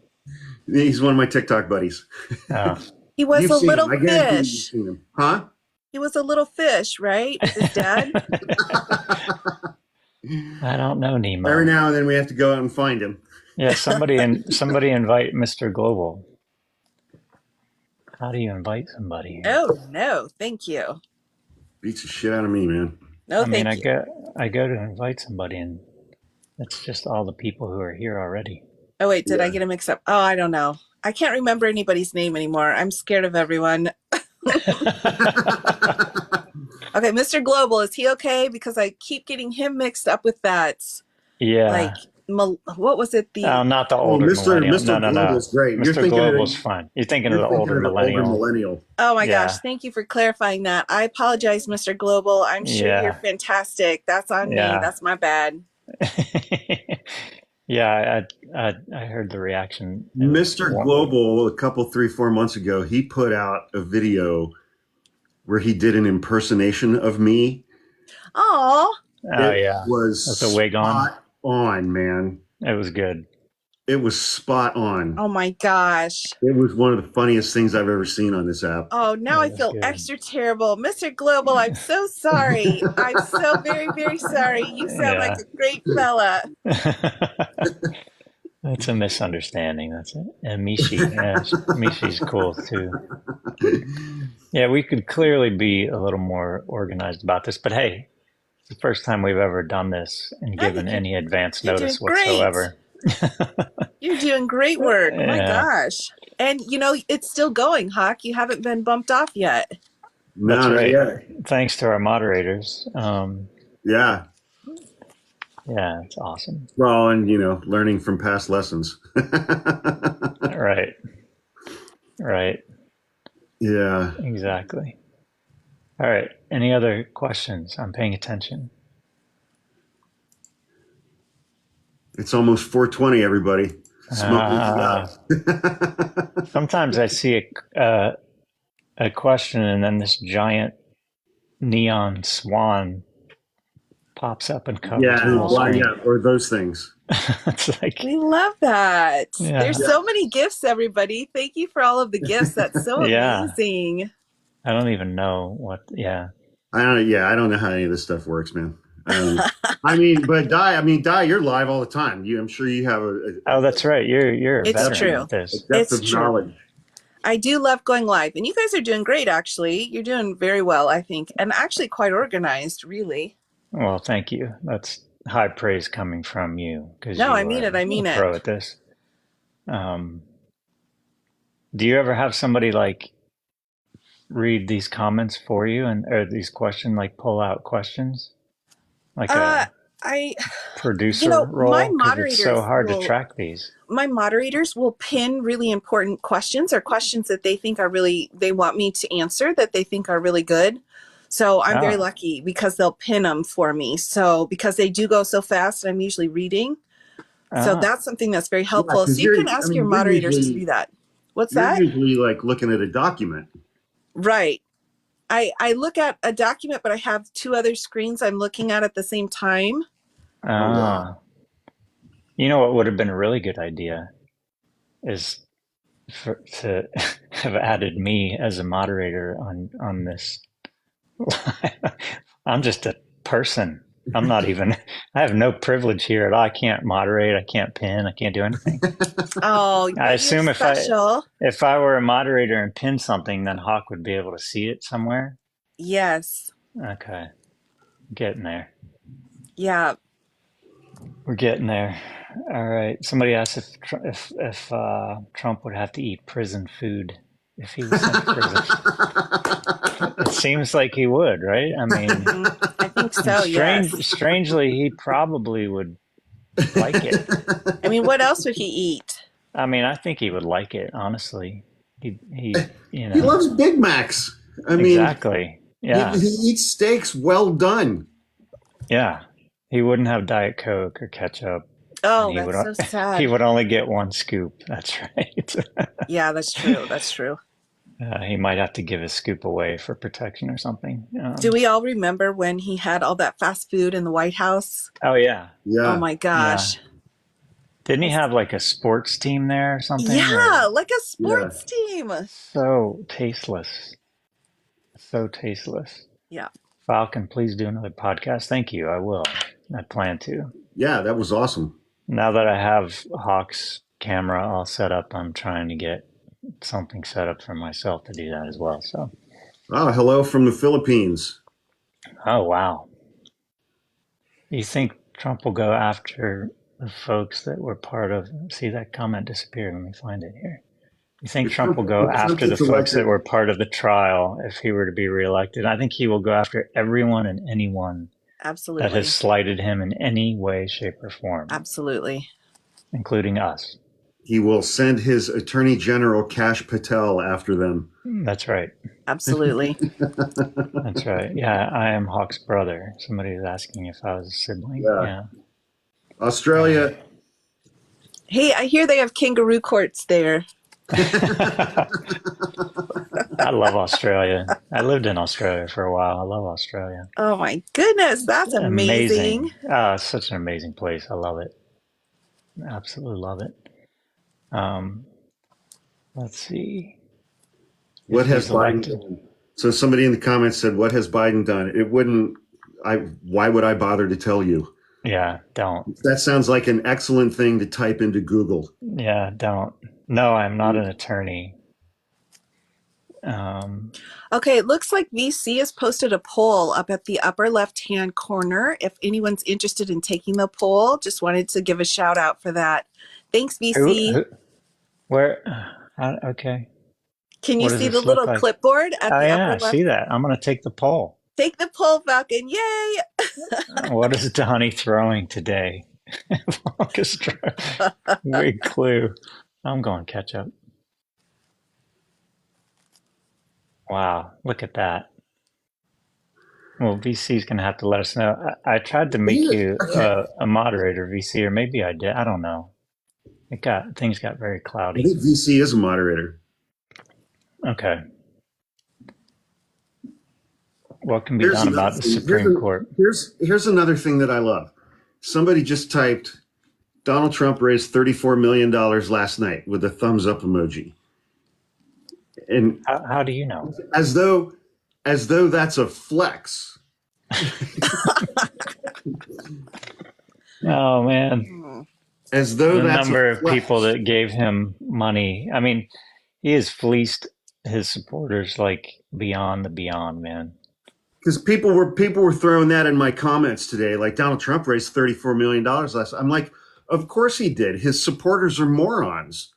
He's one of my TikTok buddies. Oh. He was a little fish. Huh? He was a little fish, right? With his dad. I don't know Nemo. Every now and then we have to go out and find him. Yeah, somebody invite Mr. Global. How do you invite somebody? Oh no, thank you. Beats the shit out of me, man. No, I go to invite somebody, and it's just all the people who are here already. Oh wait, did I get a mix up? Oh, I don't know. I can't remember anybody's name anymore. I'm scared of everyone. Okay, Mr. Global, is he okay? Because I keep getting him mixed up with that. Yeah. Like, what was it? Not the older millennial. Mr. Global's great. Mr. Global's fine. You're thinking of the older millennial. Oh my gosh, thank you for clarifying that. I apologize, Mr. Global. I'm sure you're fantastic. That's on me. That's my bad. Yeah, I heard the reaction. Mr. Global, a couple, 3-4 months ago, he put out a video where he did an impersonation of me. Oh yeah, was that's a wig on. Spot on, man. It was good. It was spot on. Oh my gosh. It was one of the funniest things I've ever seen on this app. Oh, now I feel extra terrible. Mr. Global, I'm so sorry. I'm so very, very sorry. You sound like a great fella. That's a misunderstanding. That's it. And Mishi's cool too. Yeah, we could clearly be a little more organized about this, but hey, it's the first time we've ever done this and given any advance notice whatsoever. You're doing great work. Oh my gosh. And it's still going, Hawk. You haven't been bumped off yet. No, that's right. Yeah. Thanks to our moderators. Yeah. Yeah, it's awesome. Well, and learning from past lessons. Right. Yeah. Exactly. All right. Any other questions? I'm paying attention. It's almost 4:20, everybody. Sometimes I see a question and then this giant neon swan pops up and covers the whole screen. Or those things. It's like, we love that. Yeah. There's so many gifts, everybody. Thank you for all of the gifts. That's so amazing. I don't even know what. Yeah. I don't know how any of this stuff works, man. But Di, you're live all the time. I'm sure you have oh, that's right. You're a it's veteran true. of this. It's true. Knowledge. I do love going live, and you guys are doing great. Actually, you're doing very well, I think, and actually quite organized, really. Well, thank you. That's high praise coming from you because No, I you mean it. are I a mean it. pro at this. Um, do you ever have somebody like read these comments for you and or these questions, like pull out questions, like Uh, a I, producer my role? Because it's so moderators hard to will track these. pin really important questions or questions that they think are really, they want me to answer that they think are really good. So I'm very Ah, lucky because they'll pin them for me. So because they do go so fast, I'm usually reading. So ah, that's something that's very Yeah, helpful. So because you can ask your moderators to do that. What's you're that? usually like looking at a document. Right. I look at a document, but I have two other screens I'm looking at the same time. Oh wow. ah. You know what would have been a really good idea is to have added me as a moderator on this. I'm just a person. I'm not even. I have no privilege here at all. I can't moderate. I can't pin. I can't do anything. Oh, I but you're assume special. if I were a moderator and pin something, then Hawk would be able to see it somewhere. Yes. Okay, getting there. Yeah. We're getting there. All right. Somebody asked if Trump would have to eat prison food if he was sent to prison. It seems like he would, right? I mean, I think and so. Yes. strangely, he probably would like it. I mean, what else would he eat? I mean, I think he would like it, honestly. You He know, loves Big Macs. I mean, exactly. he Yeah, eats steaks well done. yeah. He wouldn't have Diet Coke or ketchup, and Oh, that's so he sad. would only get one scoop. That's right. Yeah, that's true. That's true. He might have to give his scoop away for protection or something. Do we all remember when he had all that fast food in the White House? Oh yeah, Oh Yeah. my yeah. gosh. Didn't he have like a sports team there or something? Yeah, Or like a Yeah. sports team. so tasteless, so tasteless. Yeah. Falcon, please do another podcast. Thank you. I will. I plan to. Yeah, that was awesome. Now that I have Hawk's camera all set up, I'm trying to get something set up for myself to do that as well. So, Oh, hello from the Philippines. oh wow. You think Trump will go after the folks that were part of? See, that comment disappeared. Let me find it here. You think Trump will go If Trump after the gets folks that elected, were part of the trial if he were to be reelected? I think he will go after everyone and anyone that has Absolutely. slighted him in any way, shape, or form, Absolutely. including us. he will send his Attorney General Kash Patel after them. That's right. Absolutely. That's right. Yeah, I am Hawk's brother. Somebody was asking if I was a sibling. Yeah. Yeah. Australia. Hey, I hear they have kangaroo courts there. I love Australia. I lived in Australia for a while. I love Australia. Oh my goodness, that's amazing. Amazing. Such an amazing place. I love it. Absolutely love it. Um, let's see. What If has he's Biden elected. done? So somebody in the comments said, "What has Biden done?" It wouldn't. Why would I bother to tell you? Yeah, don't. That sounds like an excellent thing to type into Google. Yeah, don't. No, I'm not an attorney. Um, Okay, it looks like VC has posted a poll up at the upper left-hand corner. If anyone's interested in taking the poll, just wanted to give a shout out for that. Thanks, VC. who where? Okay. Can you What does see the this look little like? clipboard at Oh, the yeah, upper I see left? that. I'm going to take the poll. Take the poll, Falcon. Yay! What is Donnie throwing today? Orchestra. Big clue. I'm going ketchup. Wow, look at that. Well, VC's going to have to let us know. I tried to make you Okay. a moderator, VC, or maybe I did. I don't know. Things got very I cloudy. think VC is a moderator. Okay. What can be Here's done another about the thing. Supreme Court? Here's another thing that I love. Somebody just typed, Donald Trump raised $34 million last night with a thumbs up emoji. And How do you know? as though that's a flex. Oh man, As though the that's a number of flex. people that gave him money. I mean, he has fleeced his supporters like beyond the beyond, man. because people were throwing that in my comments today. Like Donald Trump raised $34 million last. I'm like, of course he did. His supporters are morons.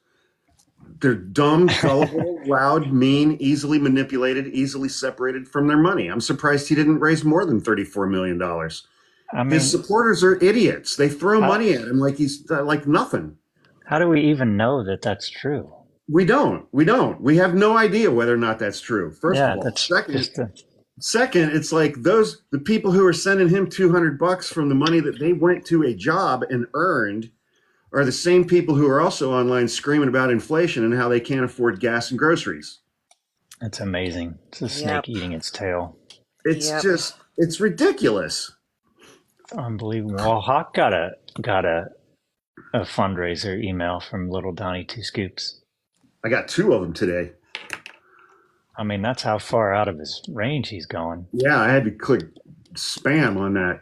They're dumb, gullible, loud, mean, easily manipulated, easily separated from their money. I'm surprised he didn't raise more than $34 million. I mean, His supporters are idiots. They throw how, money at him like he's like nothing. how do we even know that that's true? We don't. We don't. We have no idea whether or not that's true. First of Yeah, all, that's just a, second, it's like the people who are sending him $200 from the money that they went to a job and earned are the same people who are also online screaming about inflation and how they can't afford gas and groceries. it's amazing. It's a snake Yep. eating its tail. It's Yep. just, it's ridiculous. It's unbelievable. Well, Hawk got a fundraiser email from Little Donnie Two Scoops. I got 2 of them today. I mean, that's how far out of his range he's going. Yeah, I had to click spam on that.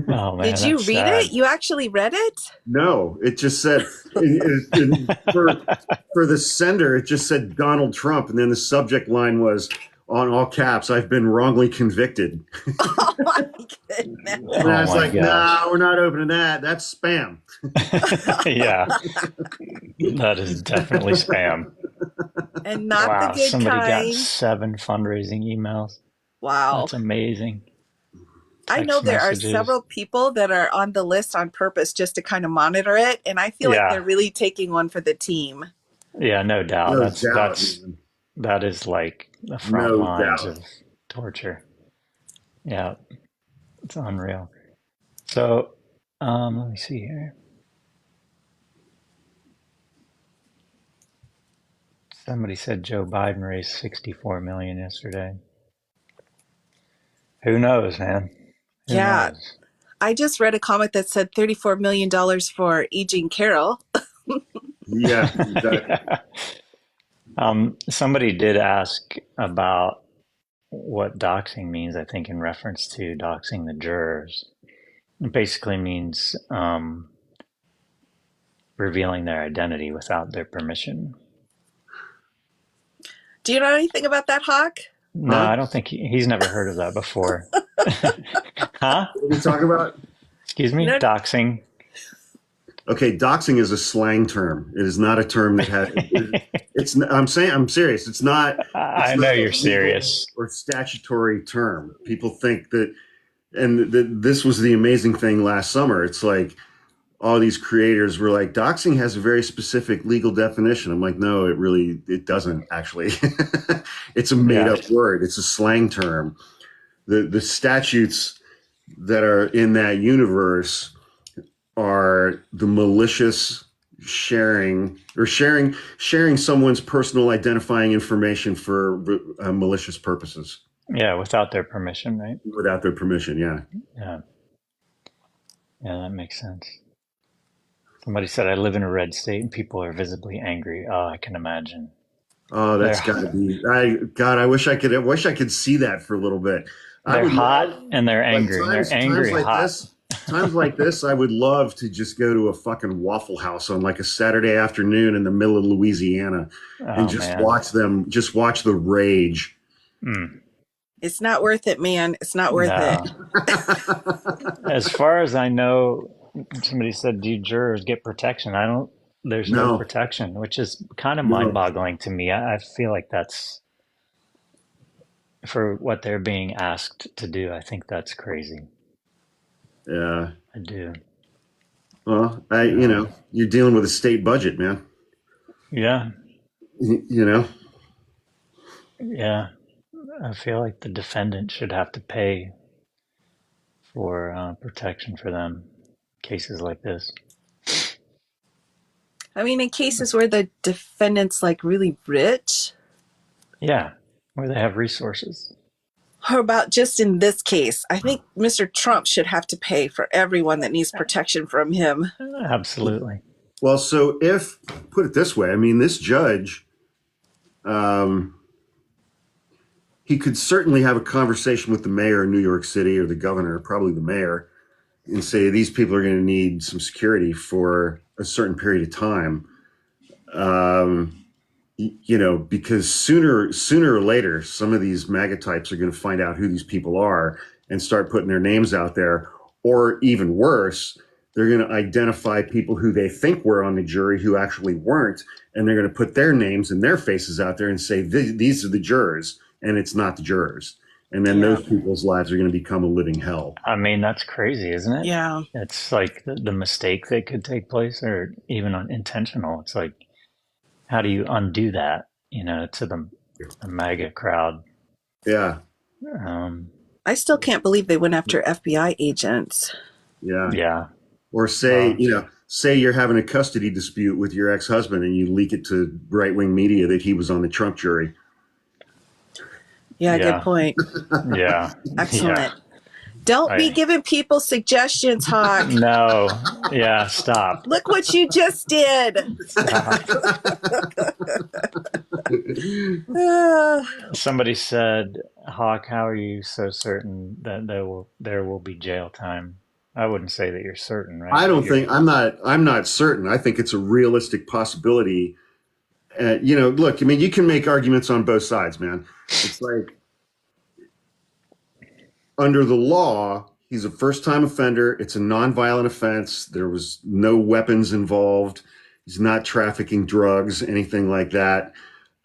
Oh man, Did you that's read sad. it? You actually read it? No, it just said for the sender, it just said Donald Trump, and then the subject line was on all caps, "I've been wrongly convicted." Oh my goodness. And I was my like, gosh. "Nah, we're not opening that. That's spam." Yeah, that is definitely spam. And not Wow, the good somebody got kind. 7 fundraising emails. Wow. That's amazing. I know Text there are messages. several people that are on the list on purpose just to kind of monitor it. And I feel like Yeah. they're really taking one for the team. Yeah, no doubt. No That's doubt, man. that is like the front No lines doubt. of torture. Yeah, it's unreal. So, let me see here. Somebody said Joe Biden raised 64 million yesterday. Who knows, man? Who Yeah. knows? I just read a comment that said $34 million for aging Carol. Yeah, exactly. Somebody did ask about what doxing means, I think, in reference to doxing the jurors. It basically means revealing their identity without their permission. Do you know anything about that, Hawk? No, Huh? I don't think he's never heard of that before. Huh? What are we talking about? Excuse me? No. Doxing. Okay, doxing is a slang term. It is not a term that has. I'm serious. It's not. I It's know not a you're legal serious. or statutory term. People think that, and this was the amazing thing last summer. It's like all these creators were like, doxing has a very specific legal definition. I'm like, no, it doesn't actually. It's a made up word. It's a slang term. The statutes that are in that universe are the malicious sharing someone's personal identifying information for malicious purposes. Yeah, without their permission, right? Without their permission, yeah. Yeah. Yeah, that makes sense. Somebody said, I live in a red state and people are visibly angry. Oh, I can imagine. Oh, that's They're- got to be. I wish I could see that for a little bit. They're hot and they're angry. Times, They're angry like hot. times like this, I would love to just go to a fucking Waffle House on like a Saturday afternoon in the middle of Louisiana and watch the rage. Mm. It's not worth it, man. It's not worth it. As far as I know, somebody said, do jurors get protection? There's no protection, which is kind of mind-boggling to me. I feel like that's, for what they're being asked to do, I think that's crazy. Yeah. I do. Well, you're dealing with a state budget, man. Yeah. You know? Yeah. I feel like the defendant should have to pay for protection for them. Cases like this. I mean, in cases where the defendant's like really rich. Yeah, where they have resources. How about just in this case? I think Mr. Trump should have to pay for everyone that needs protection from him. Absolutely. Well, so put it this way, I mean, this judge, he could certainly have a conversation with the mayor of New York City or the governor, probably the mayor, and say these people are going to need some security for a certain period of time. because sooner or later, some of these MAGA types are going to find out who these people are and start putting their names out there. Or even worse, they're going to identify people who they think were on the jury who actually weren't, and they're going to put their names and their faces out there and say, these are the jurors, and it's not the jurors. And then Yeah. those people's lives are going to become a living hell. I mean, that's crazy, isn't it? Yeah. It's like the mistake that could take place, or even unintentional. It's like, how do you undo that, to the MAGA crowd? Yeah. I still can't believe they went after FBI agents. Yeah. Yeah. Or say you're having a custody dispute with your ex-husband and you leak it to right-wing media that he was on the Trump jury. Yeah, good point. Yeah. Excellent. Yeah. Don't be giving people suggestions, Hawk. No. Yeah, stop. Look what you just did. Somebody said, Hawk, how are you so certain that there will be jail time? I wouldn't say that you're certain, right? I'm not certain. I think it's a realistic possibility. Look, I mean, you can make arguments on both sides, man. It's like, under the law, he's a first-time offender. It's a nonviolent offense. There was no weapons involved. He's not trafficking drugs, anything like that.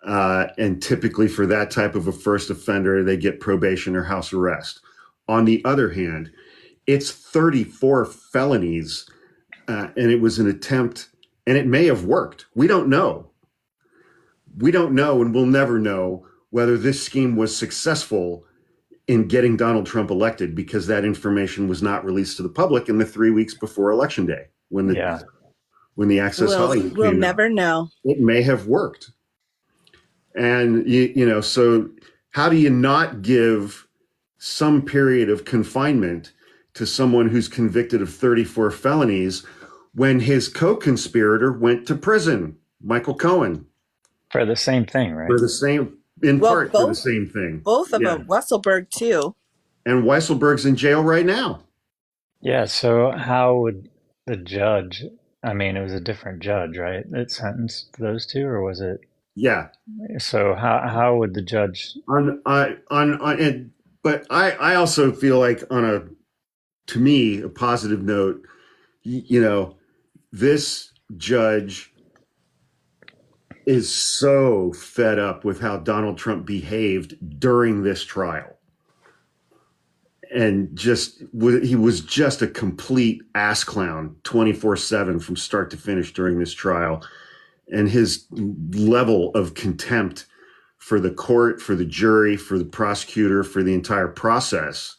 And typically for that type of a first offender, they get probation or house arrest. On the other hand, it's 34 felonies, and it was an attempt, and it may have worked. We don't know. We don't know, and we'll never know whether this scheme was successful in getting Donald Trump elected, because that information was not released to the public in the 3 weeks before Election Day when the Access Hollywood we'll never know. It may have worked. And so how do you not give some period of confinement to someone who's convicted of 34 felonies when his co-conspirator went to prison, Michael Cohen? For the same thing, right? For the same thing. Both of them, Weisselberg too. And Weisselberg's in jail right now. Yeah, so how would the judge, I mean, it was a different judge, right, that sentenced those two, or was it? Yeah. So how would the judge? But I also feel like, to me, a positive note, this judge is so fed up with how Donald Trump behaved during this trial. And he was just a complete ass clown 24/7 from start to finish during this trial. And his level of contempt for the court, for the jury, for the prosecutor, for the entire process,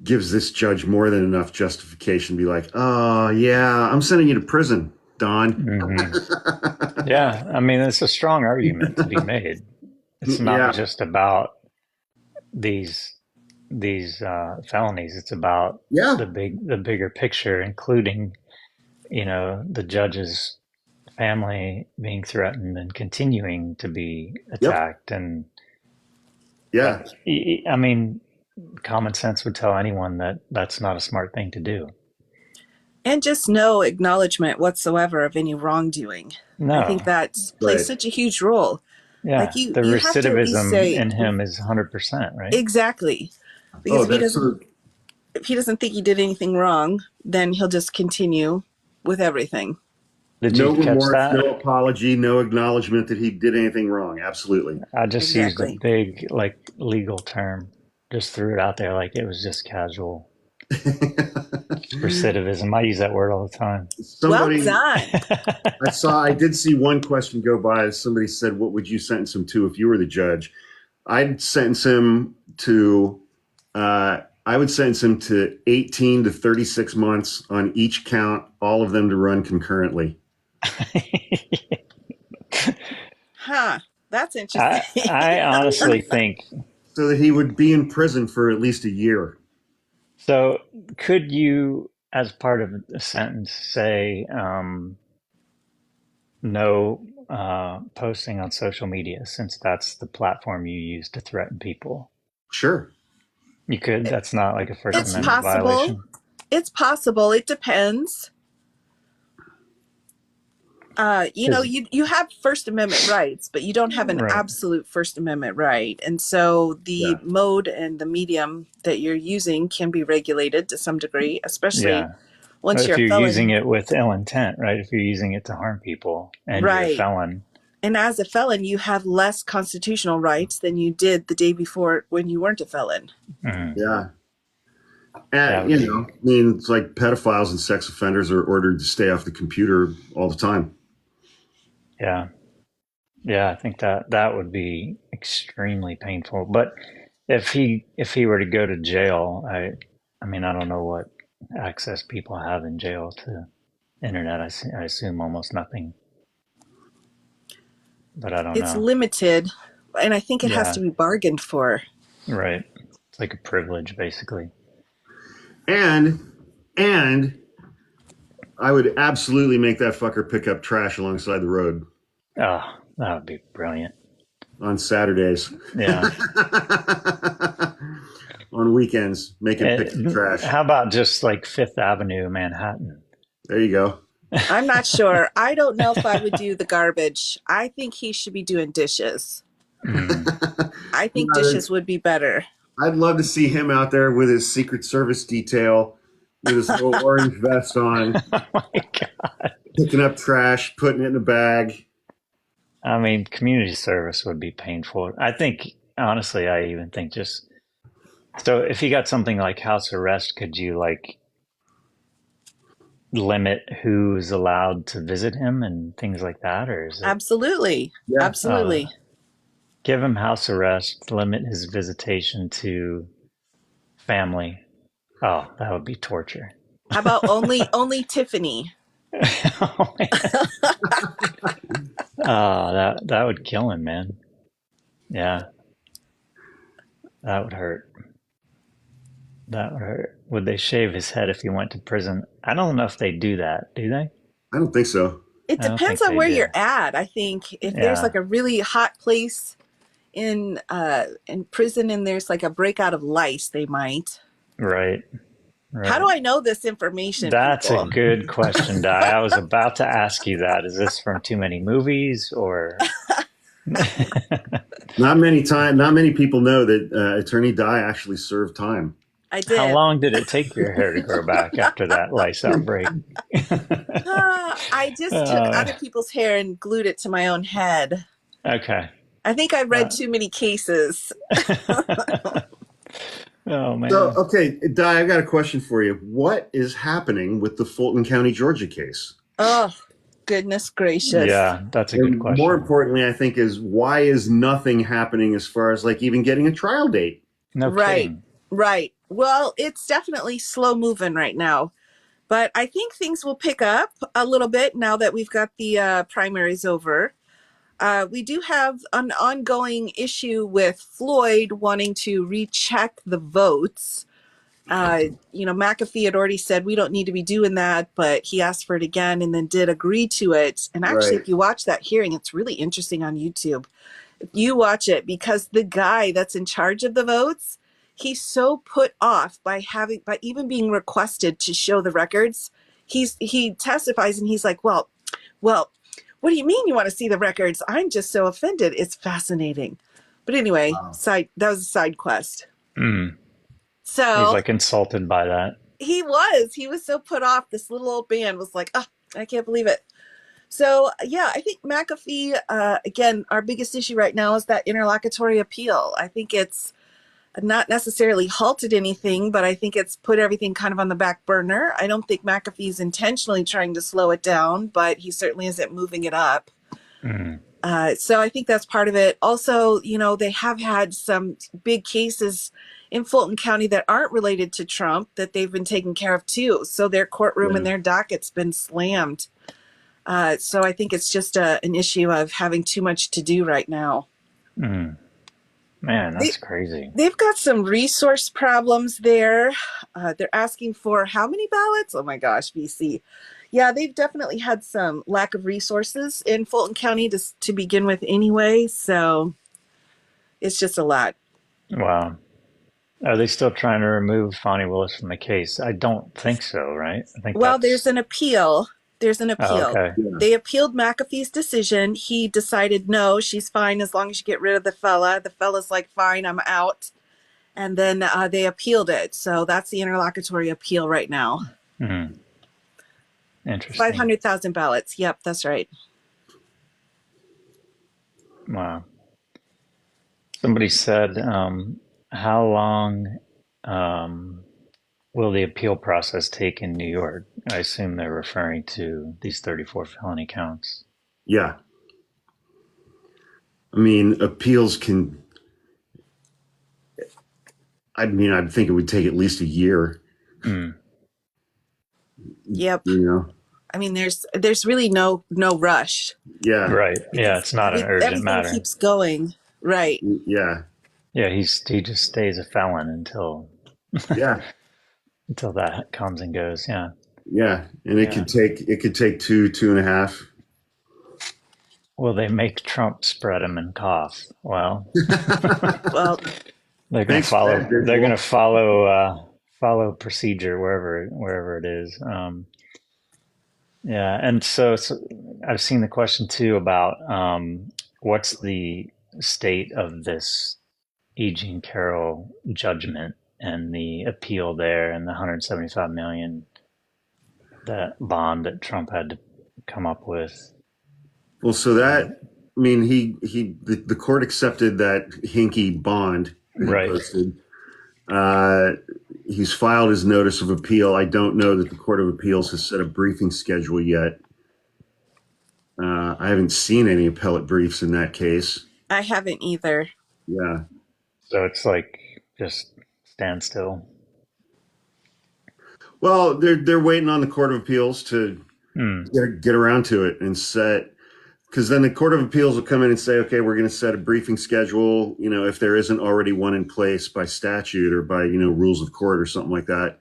gives this judge more than enough justification to be like, oh, yeah, I'm sending you to prison, Don. Mm-hmm. Yeah, I mean, it's a strong argument to be made. It's not just about these felonies. It's about the bigger picture, including, the judge's family being threatened and continuing to be attacked. And I mean, common sense would tell anyone that that's not a smart thing to do. And just no acknowledgement whatsoever of any wrongdoing. No. I think that plays such a huge role. Yeah, like the recidivism in him is 100%, right? Exactly. Because if he doesn't think he did anything wrong, then he'll just continue with everything. Did you catch remorse, that? no apology, no acknowledgement that he did anything wrong. Absolutely. I just used a big, legal term. Just threw it out there like it was just casual. Recidivism. I use that word all the time. Well done. I did see one question go by. Somebody said, what would you sentence him to if you were the judge? I'd sentence him to 18 to 36 months on each count, all of them to run concurrently. That's interesting. I honestly think so that he would be in prison for at least a year. So could you, as part of a sentence, say no posting on social media, since that's the platform you use to threaten people? Sure. You could. That's not like a First Amendment violation. It's possible. It depends. Because you have First Amendment rights, but you don't have an right, absolute First Amendment right. And so the Yeah. mode and the medium that you're using can be regulated to some degree, especially yeah. once If you're a you're using felon. it with ill intent, right? If you're using it to harm people and you're a Right. felon, And as a felon, you have less constitutional rights than you did the day before when you weren't a felon. mm, Yeah. that would You be, know, I mean, it's like pedophiles and sex offenders are ordered to stay off the computer all the time. yeah, yeah. I think that would be extremely painful. But if he were to go to jail, I mean, I don't know what access people have in jail to internet. I assume almost nothing, but I don't It's know. limited, and I think it has Yeah, to be bargained for. right. It's like a privilege, basically. And and I would absolutely make that fucker pick up trash alongside the road Oh, that would be brilliant. on Saturdays. Yeah. On weekends, make him pick up trash. How about just like Fifth Avenue, Manhattan? There you go. I'm not sure. I don't know if I would do the garbage. I think he should be doing dishes. Mm. I think Yeah, dishes would be better. I'd love to see him out there with his Secret Service detail, with his little orange vest on, Oh my God. picking up trash, putting it in a bag. I mean, community service would be painful. I think, honestly, I even think just so if you got something like house arrest, could you like limit who's allowed to visit him and things like that? Or is it Absolutely. Yeah. Absolutely. give him house arrest, limit his visitation to family? Oh, that would be torture. How about only Tiffany? Oh, that would kill him, man. Yeah, that would hurt. That would hurt. Would they shave his head if he went to prison? I don't know if they do that. Do they? I don't think so. It I don't depends think on they where do. you're at. I think if there's Yeah, like a really hot place in prison and there's like a breakout of lice, they might. right, How do right. I know this information, That's a people? good question, Di. I was about to ask you that. Is this from too many movies or? Not many people know that Attorney Di actually served time. I How did. long did it take your hair to grow back after that lice outbreak? I just took uh, other people's hair and glued it to my own head. okay. I think I read Uh, too many cases. oh So, man. okay, Di, I got a question for you. What is happening with the Fulton County, Georgia case? Oh, goodness gracious. Yeah, that's a good And more question. importantly, I think is why is nothing happening as far as like even getting a trial date? No Right, kidding. right. Well, it's definitely slow moving right now, but I think things will pick up a little bit now that we've got the primaries over. We do have an ongoing issue with Floyd wanting to recheck the votes. McAfee had already said we don't need to be doing that, but he asked for it again and then did agree to it. And actually, Right. if you watch that hearing, it's really interesting on YouTube. If you watch it, because the guy that's in charge of the votes, he's so put off by even being requested to show the records. He testifies and he's like, well, what do you mean you want to see the records? I'm just so offended. It's fascinating. But anyway, Wow. that was a side quest. Mm. He's So like insulted by that. he was so put off. This little old man was like, oh, I can't believe it. So yeah, I think McAfee, again, our biggest issue right now is that interlocutory appeal. I think it's not necessarily halted anything, but I think it's put everything kind of on the back burner. I don't think McAfee's intentionally trying to slow it down, but he certainly isn't moving it up. Mm. So I think that's part of it. Also, they have had some big cases in Fulton County that aren't related to Trump that they've been taking care of too. So their courtroom and Yeah. their docket's been slammed. So I think it's just an issue of having too much to do right now. Mm. Man, They, that's crazy. they've got some resource problems there. They're asking for how many ballots? Oh my gosh, BC. Yeah, they've definitely had some lack of resources in Fulton County to begin with anyway. So it's just a lot. Wow. Are they still trying to remove Fonnie Willis from the case? I don't think so, right? I think Well, there's that's an appeal. There's an Oh, appeal. okay. Yeah. They appealed McAfee's decision. He decided, no, she's fine as long as you get rid of the fella. The fella's like, fine, I'm out. And then they appealed it. So that's the interlocutory appeal right now. Hmm. Interesting. 500,000 ballots. Yep, that's right. Wow. Somebody said, how long will the appeal process take in New York? I assume they're referring to these 34 felony counts. Yeah. I mean, appeals can, I mean, I think it would take at least a year, Mm. Yep. you know? I mean, there's really no rush. Yeah. Right. Yeah, it's not an urgent Everything matter. keeps going. Right. Yeah. Yeah, he just stays a felon until Yeah. until that comes and goes. Yeah. Yeah. And it Yeah. could take 2.5. Will they make Trump spread him and cough? Well, Well, they're going to Thanks, follow. Fred. They're going to follow procedure wherever it is. Yeah, and so I've seen the question too about what's the state of this E. Jean Carroll judgment and the appeal there and the 175 million that bond that Trump had to come up with. Well, so that, I mean, the court accepted that hinky bond that he Right. posted. He's filed his notice of appeal. I don't know that the Court of Appeals has set a briefing schedule yet. I haven't seen any appellate briefs in that case. I haven't either. Yeah. So it's like just standstill. Well, they're waiting on the Court of Appeals to Hmm. get around to it and set, because then the Court of Appeals will come in and say, okay, we're going to set a briefing schedule, you know, if there isn't already one in place by statute or by, you know, rules of court or something like that,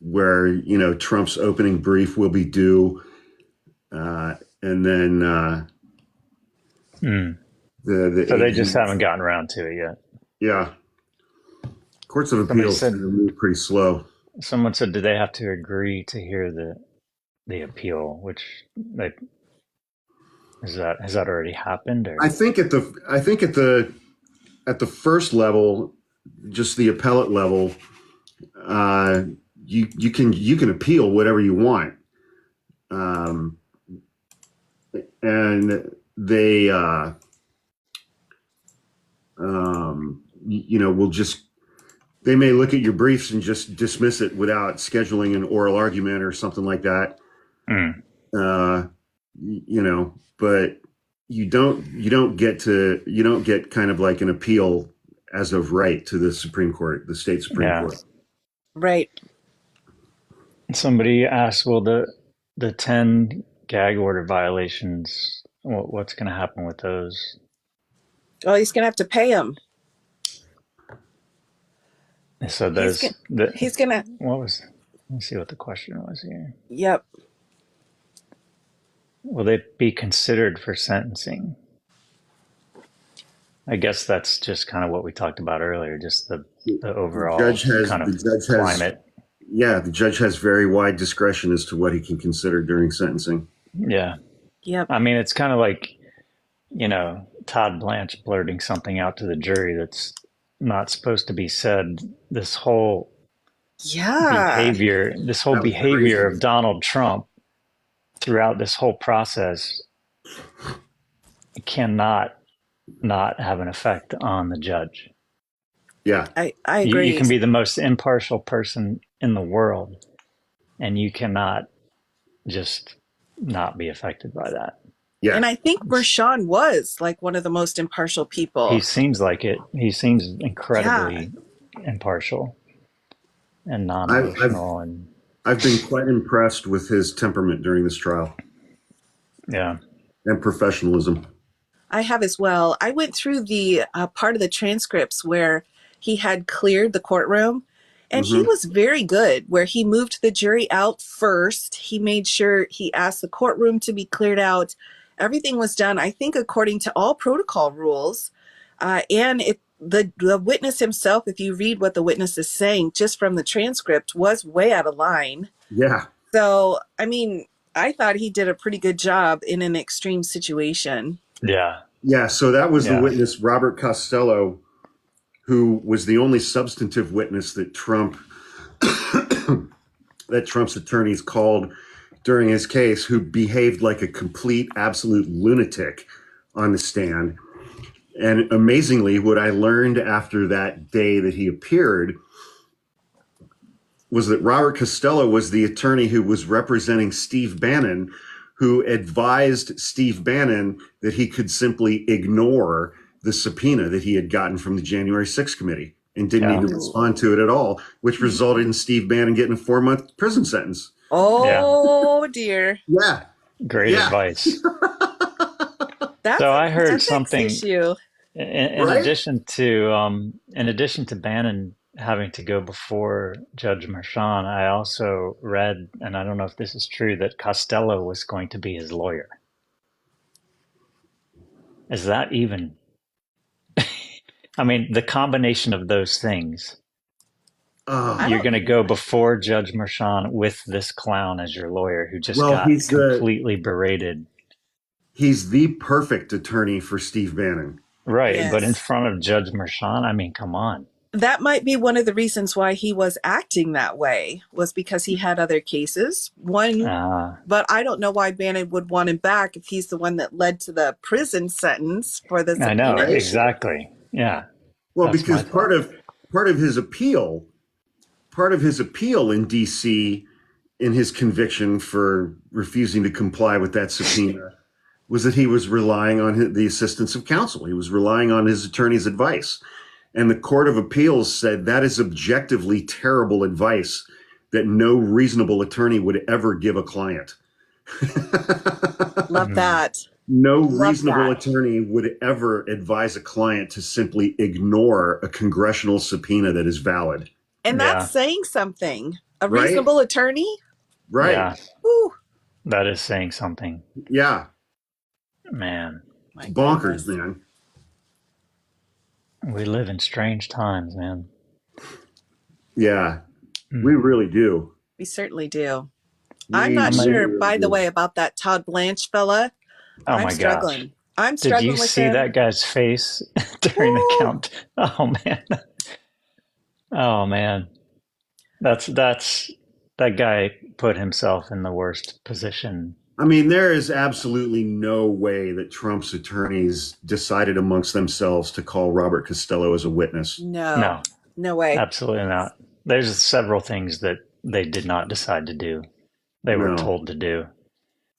where, you know, Trump's opening brief will be due. And then Hmm. the So they just haven't gotten around to it yet. yeah. Courts of Somebody Appeals said- move pretty slow. Someone said, do they have to agree to hear the appeal? Which like has that already happened? Or I think at the first level, just the appellate level, you can appeal whatever you want, and they you know, will just, they may look at your briefs and just dismiss it without scheduling an oral argument or something like that. Hmm. You know, but you don't get kind of like an appeal as of right to the Supreme Court, the state Supreme Yeah. Court. Right. Somebody asked, will the 10 gag order violations, what's going to happen with those? Well, he's gonna have to pay him. So there's He's gonna. let me see what the question was here. Yep. Will they be considered for sentencing? I guess that's just kind of what we talked about earlier, just the overall The climate. Yeah, the judge has very wide discretion as to what he can consider during sentencing. Yeah. Yep. I mean, it's kind of like, you know, Todd Blanche blurting something out to the jury that's not supposed to be said. This whole Yeah. behavior Crazy. of Donald Trump throughout this whole process cannot not have an effect on the judge. Yeah, I agree. You can be the most impartial person in the world, and you cannot just not be affected by that. yeah. And I think Rashawn was like one of the most impartial people. He seems like it. He seems incredibly impartial and non-emotional, and I've been quite impressed with his temperament during this trial yeah. and professionalism. I have as well. I went through the part of the transcripts where he had cleared the courtroom, and he was very good, where he moved the jury out first. He made sure he asked the courtroom to be cleared out. Everything was done, I think, according to all protocol rules. And the witness himself, if you read what the witness is saying, just from the transcript, was way out of line. Yeah. So, I mean, I thought he did a pretty good job in an extreme situation. Yeah. Yeah, so that was the Yeah. witness, Robert Costello, who was the only substantive witness that Trump's attorneys called during his case, who behaved like a complete, absolute lunatic on the stand. And amazingly, what I learned after that day that he appeared was that Robert Costello was the attorney who was representing Steve Bannon, who advised Steve Bannon that he could simply ignore the subpoena that he had gotten from the January 6th committee and didn't Yeah. need to respond to it at all, which resulted in Steve Bannon getting a 4-month prison sentence. Oh dear. Yeah. Great Yeah. advice. That's So I an heard ethics something issue. in Right? addition to Bannon having to go before Judge Merchan, I also read, and I don't know if this is true, that Costello was going to be his lawyer. Is that even? I mean, the combination of those things. I You're don't going to go before Judge Merchan with this clown as your lawyer who just Well, got completely berated. he's the perfect attorney for Steve Bannon. Right. But in Yes. front of Judge Merchan, I mean, come on. That might be one of the reasons why he was acting that way, was because he had other cases. One, but I don't know why Bannon would want him back if he's the one that led to the prison sentence for the I know. subpoena issue. Exactly. Yeah. Well, That's because my thought. part of his appeal in DC in his conviction for refusing to comply with that subpoena was that he was relying on the assistance of counsel. He was relying on his attorney's advice. And the Court of Appeals said that is objectively terrible advice that no reasonable attorney would ever give a client. Love that. No Love reasonable that. attorney would ever advise a client to simply ignore a congressional subpoena that is valid. And Yeah. that's saying something. A Right? reasonable attorney? Right. Yeah. Whew. That is saying something. Yeah. Man. It's bonkers, man. We live in strange times, man. Yeah. We really do. We certainly do. We I'm not really, sure, really by the do. way, about that Todd Blanche fella. Oh I'm my struggling. gosh. I'm Did struggling you with see him. that guy's face during the Woo! count? Oh man. Oh man. That's that guy put himself in the worst position. I mean, there is absolutely no way that Trump's attorneys decided amongst themselves to call Robert Costello as a witness. No. No way. Absolutely not. There's several things that they did not decide to do. They were No. told to do.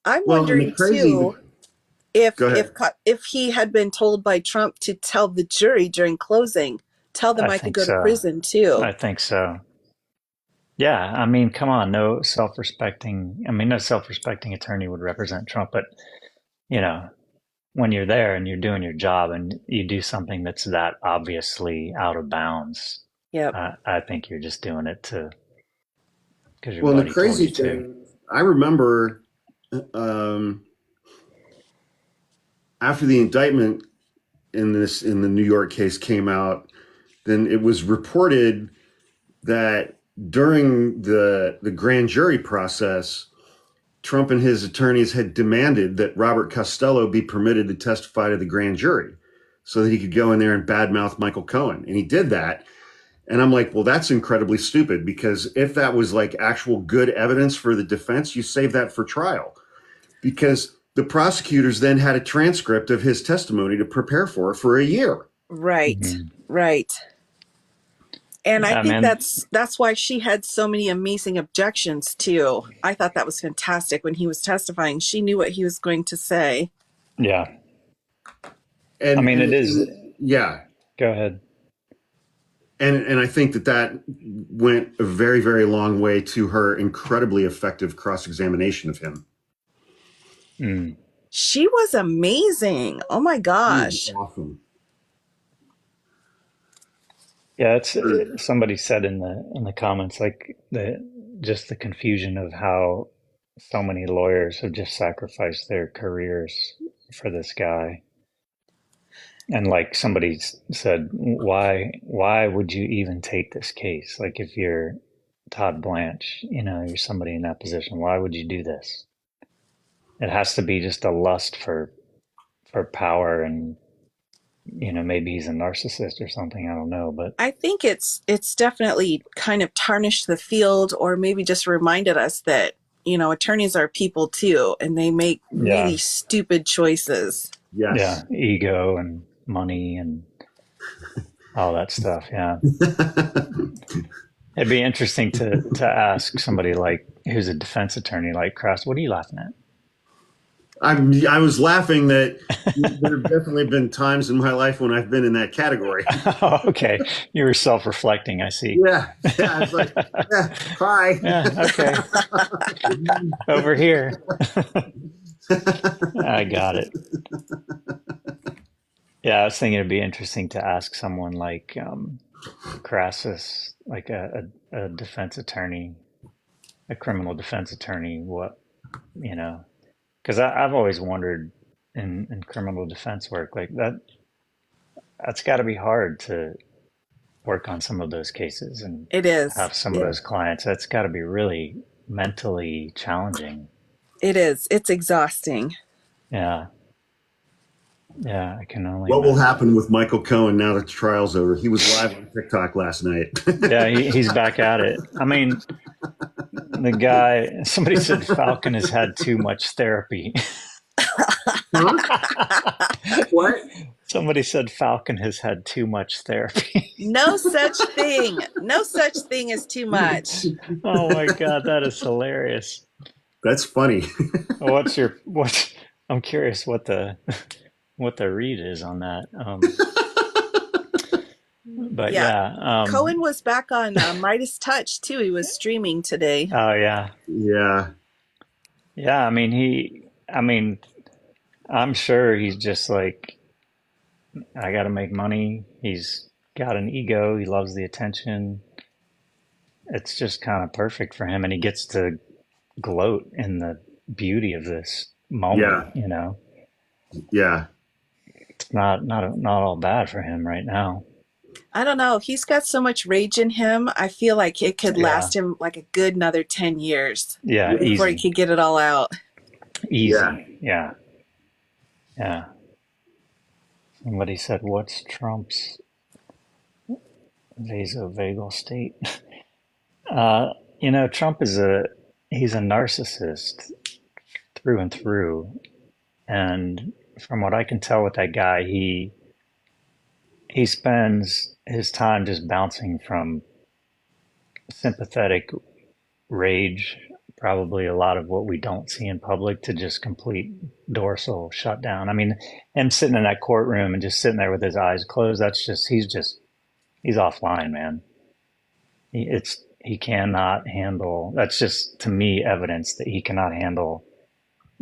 I'm Well, and the wondering too Go ahead. if he had been told by Trump to tell the jury during closing, tell them I could think go to so. prison too. I think so. Yeah, I mean, come on, no self-respecting attorney would represent Trump, but you know, when you're there and you're doing your job and you do something that's that obviously out of bounds, Yep. I think you're just doing it because your Well, buddy the crazy told you to. thing, I remember after the indictment in the New York case came out, then it was reported that during the grand jury process, Trump and his attorneys had demanded that Robert Costello be permitted to testify to the grand jury so that he could go in there and badmouth Michael Cohen. And he did that. And I'm like, well, that's incredibly stupid, because if that was like actual good evidence for the defense, you save that for trial, because the prosecutors then had a transcript of his testimony to prepare for a year. Right. Mhm. Right. And I Yeah, think man. that's why she had so many amazing objections too. I thought that was fantastic when he was testifying. She knew what he was going to say. Yeah. And I mean, it is. Yeah. Go ahead. And I think that went a very, very long way to her incredibly effective cross-examination of him. Mm. She was amazing. Oh my gosh. Awesome. Yeah, it's somebody said in the comments, like just the confusion of how so many lawyers have just sacrificed their careers for this guy. And like somebody said, why would you even take this case? Like if you're Todd Blanche, you're somebody in that position. Why would you do this? It has to be just a lust for power, and maybe he's a narcissist or something. I don't know, but I think it's definitely kind of tarnished the field, or maybe just reminded us that, attorneys are people too, and they make yeah, really stupid choices. yeah, Yes. ego and money and all that stuff. Yeah, it'd be interesting to ask somebody like who's a defense attorney, like Cross. What are you laughing at? I was laughing that there have definitely been times in my life when I've been in that category. Oh, okay, you were self-reflecting. I see. Yeah. Yeah. It's like, yeah, hi. Yeah, okay, over here. I got it. Yeah, I was thinking it'd be interesting to ask someone like Crassus, like a defense attorney, a criminal defense attorney, what, because I've always wondered in criminal defense work, like that's got to be hard to work on some of those cases and It is. have some of those clients. That's got to be really mentally challenging. It is. It's exhausting. Yeah. Yeah, I can only What will imagine. happen with Michael Cohen now that the trial's over? He was live on TikTok last night. Yeah, he's back at it. I mean, the guy, somebody said Falcon has had too much therapy. Huh? What? Somebody said Falcon has had too much therapy. No such thing. No such thing as too much. Oh my God, that is hilarious. That's funny. I'm curious what the read is on that. But Yeah. yeah. Cohen was back on Midas Touch too. He was streaming today. Oh yeah. Yeah. Yeah. I mean, I'm sure he's just like, I got to make money. He's got an ego. He loves the attention. It's just kind of perfect for him. And he gets to gloat in the beauty of this moment, Yeah. Yeah. It's not all bad for him right now. I don't know. He's got so much rage in him. I feel like it could Yeah. last him like a good another 10 years Yeah. before he Easy. could get it all out. Easy. Yeah. Yeah. Yeah. Somebody said, what's Trump's vasovagal state? Trump he's a narcissist through and through. And from what I can tell with that guy, he spends his time just bouncing from sympathetic rage, probably a lot of what we don't see in public, to just complete dorsal shutdown. I mean, him sitting in that courtroom and just sitting there with his eyes closed, he's offline, man. He cannot handle, that's just to me evidence that he cannot handle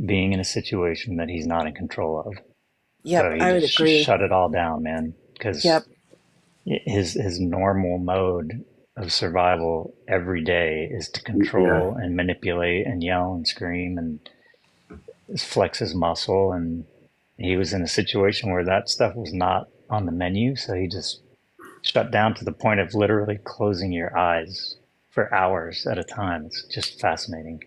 being in a situation that he's not in control of. Yep, So he I would just agree. shut it all down, man, because Yep. his normal mode of survival every day is to control and manipulate and yell and scream and flex his muscle. And he was in a situation where that stuff was not on the menu, so he just shut down to the point of literally closing your eyes for hours at a time. It's just fascinating.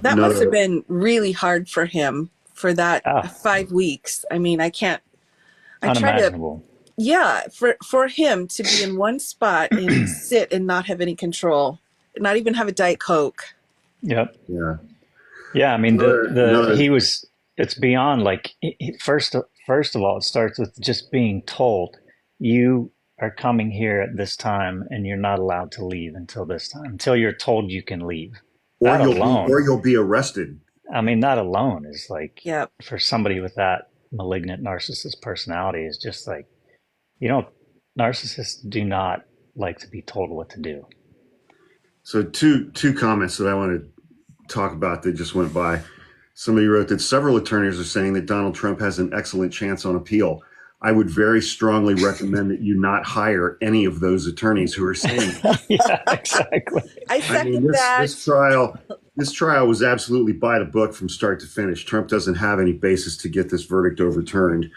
That must have been really hard for him for that 5 weeks. I mean, I try unimaginable. for him to be in one spot and sit and not have any control, not even have a Diet Coke. Yep. Yeah. Yeah. I mean, it's beyond like, first of all, it starts with just being told you are coming here at this time and you're not allowed to leave until this time, until you're told you can leave. Or you'll be arrested. I mean, that alone is like, Yep. for somebody with that malignant narcissist personality, is just like, narcissists do not like to be told what to do. So two comments that I want to talk about that just went by. Somebody wrote that several attorneys are saying that Donald Trump has an excellent chance on appeal. I would very strongly recommend that you not hire any of those attorneys who are saying that. Yeah, exactly. I second that. This trial was absolutely by the book from start to finish. Trump doesn't have any basis to get this verdict overturned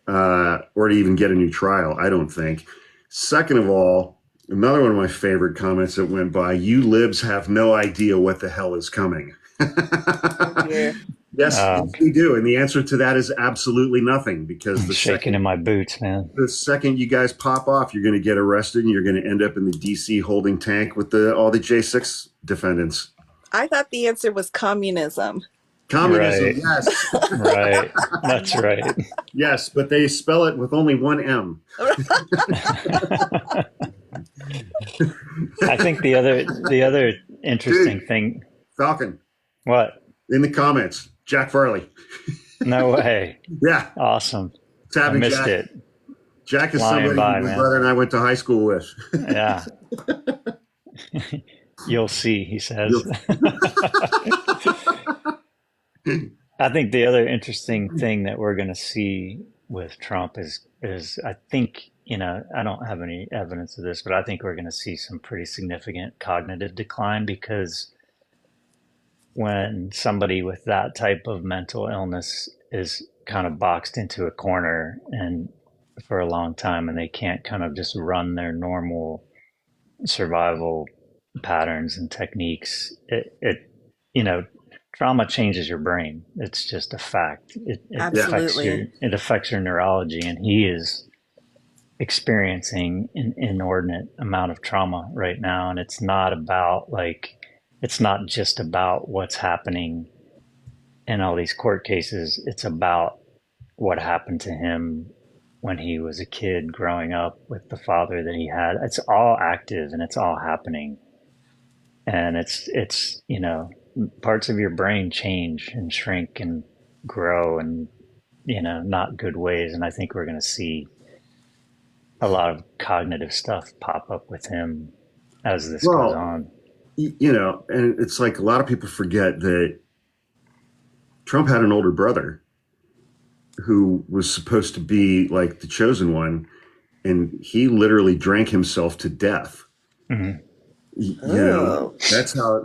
or to even get a new trial, I don't think. Second of all, Another one of my favorite comments that went by, you libs have no idea what the hell is coming. Oh dear. Yes, we do. And the answer to that is absolutely nothing, because I'm shaking in my boots, man. the second you guys pop off, you're going to get arrested and you're going to end up in the DC holding tank with all the J6 defendants. I thought the answer was communism. Communism, Right. yes. Right. That's right. Yes, but they spell it with only one M. I think the other interesting Dude. thing. Falcon, What? in the comments, Jack Farley. No way. Yeah, Awesome. I tapping missed Jack. it. Jack is Flying somebody by, my man. brother and I went to high school with. Yeah. You'll see, he says. I think the other interesting thing that we're going to see with Trump is I think, I don't have any evidence of this, but I think we're going to see some pretty significant cognitive decline, because when somebody with that type of mental illness is kind of boxed into a corner and for a long time, and they can't kind of just run their normal survival patterns and techniques, trauma changes your brain. It's just a fact. It Absolutely. affects your neurology, and he is experiencing an inordinate amount of trauma right now. And it's not just about what's happening in all these court cases. It's about what happened to him when he was a kid growing up with the father that he had. It's all active and it's all happening. And it's parts of your brain change and shrink and grow and, not good ways. And I think we're going to see a lot of cognitive stuff pop up with him as this goes on. And it's like a lot of people forget that Trump had an older brother who was supposed to be like the chosen one, and he literally drank himself to death. Mm-hmm.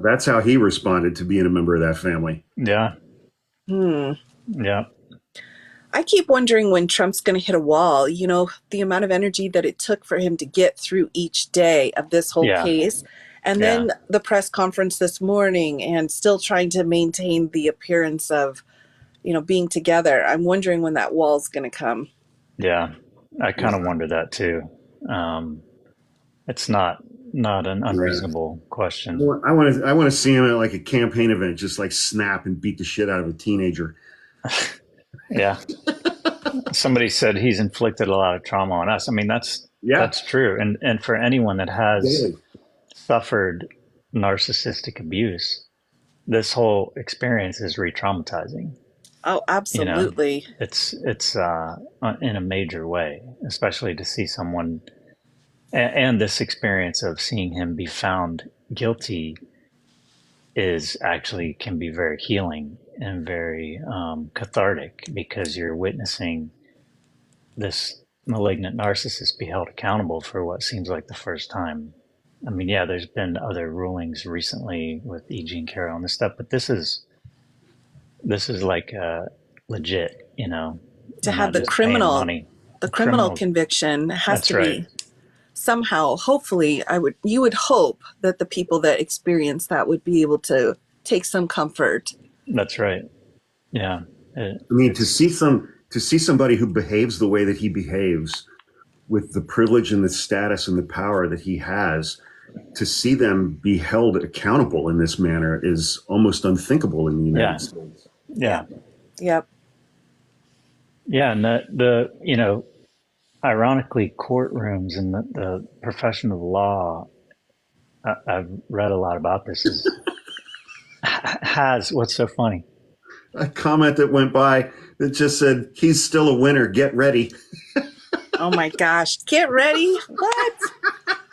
That's how he responded to being a member of that family. Yeah. Yeah. I keep wondering when Trump's going to hit a wall. The amount of energy that it took for him to get through each day of this whole case. And then the press conference this morning, and still trying to maintain the appearance of, being together. I'm wondering when that wall's going to come. Yeah. I kind of wonder that too. It's not an unreasonable question. Well, I want to see him at like a campaign event, just like snap and beat the shit out of a teenager. Yeah. Somebody said he's inflicted a lot of trauma on us. I mean, that's true. And for anyone that has suffered narcissistic abuse, this whole experience is re-traumatizing. Oh, absolutely. It's in a major way, especially to see someone and this experience of seeing him be found guilty can be very healing and very cathartic, because you're witnessing this malignant narcissist be held accountable for what seems like the first time. I mean, there's been other rulings recently with E. Jean Carroll and this stuff, but this is like legit, to have the criminal conviction has to be somehow. Hopefully, you would hope that the people that experience that would be able to take some comfort. That's right. Yeah. To see somebody who behaves the way that he behaves, with the privilege and the status and the power that he has, to see them be held accountable in this manner is almost unthinkable in the United States. Yeah. Yep. Yeah. And the ironically, courtrooms and the profession of law, I've read a lot about this, what's so funny? A comment that went by that just said, "He's still a winner. Get ready." Oh my gosh. Get ready? What?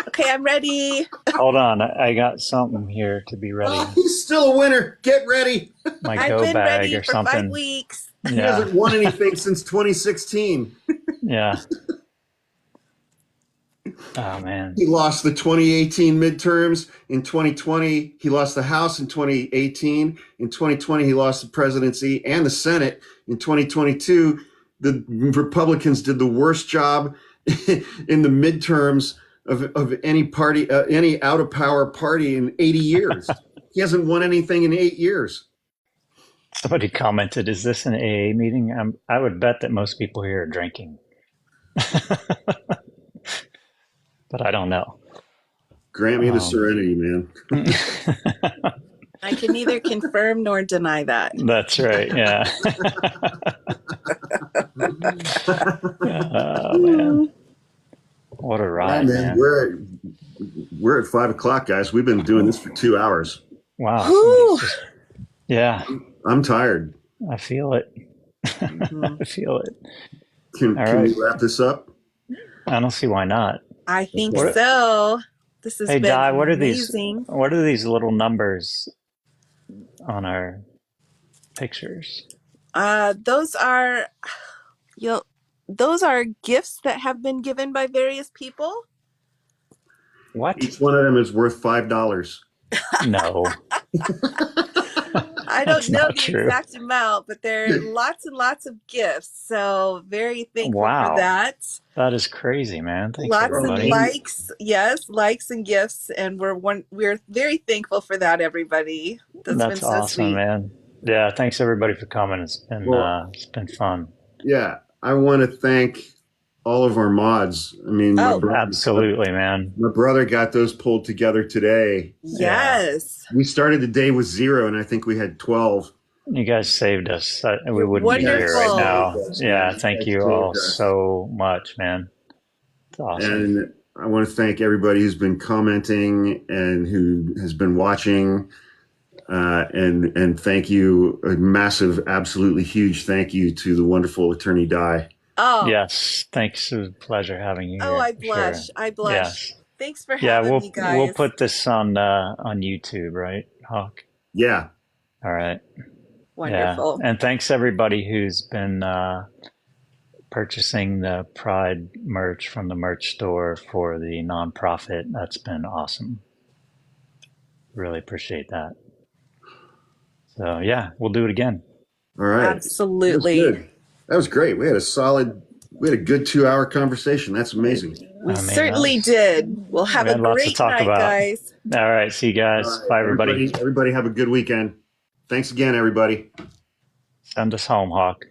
Okay, I'm ready. Hold on. I got something here to be ready. He's still a winner. Get ready. My I've go been bag ready or for something. 5 weeks. He hasn't won anything since 2016. Yeah. Oh, man. He lost the 2018 midterms. In 2020, he lost the House. In 2018, in 2020, he lost the presidency and the Senate. In 2022, the Republicans did the worst job in the midterms of any party, any out of power party in 80 years. He hasn't won anything in 8 years. Somebody commented, "Is this an AA meeting?" I would bet that most people here are drinking, but I don't know. Grant me the serenity, man. I can neither confirm nor deny that. That's right. Yeah. Oh man, what a ride, man! We're at 5 o'clock, guys. We've been doing this for 2 hours. Wow. Yeah. I'm tired. I feel it. I feel it. Can we wrap this up? I don't see why not. I think so. This has been Di, amazing. what are these little numbers on our pictures? Those are gifts that have been given by various people. What? Each one of them is worth $5. No. I don't know the exact amount, but there are lots and lots of gifts. So very thankful for that. That is crazy, man. Thanks, lots everybody. of likes. Yes, likes and gifts. And we're very thankful for that, everybody. That's been so awesome, sweet. Man. Yeah, thanks everybody for coming. It's been fun. Yeah, I want to thank all of our mods. I mean, absolutely, man. My brother got those pulled together today. Yes. We started the day with 0, and I think we had 12. You guys saved us. We wouldn't be here right now. Yeah, thank you all so much, man. It's awesome. And I want to thank everybody who's been commenting and who has been watching. And thank you, a massive, absolutely huge thank you to the wonderful Attorney Di. Oh yes, thanks. It was a pleasure having you. Oh, I blush. Sure. I blush. Yes. Thanks for having me, guys. We'll put this on YouTube, right, Hawk? Yeah. All right. Wonderful. Yeah. And thanks everybody who's been purchasing the Pride merch from the merch store for the nonprofit. That's been awesome. Really appreciate that. So yeah, we'll do it again. All right. Absolutely. That was great. We had a good 2-hour conversation. That's amazing. We certainly did. We'll have a great night, guys. All right. See you guys. Right, bye, everybody. Everybody have a good weekend. Thanks again, everybody. Send us home, Hawk.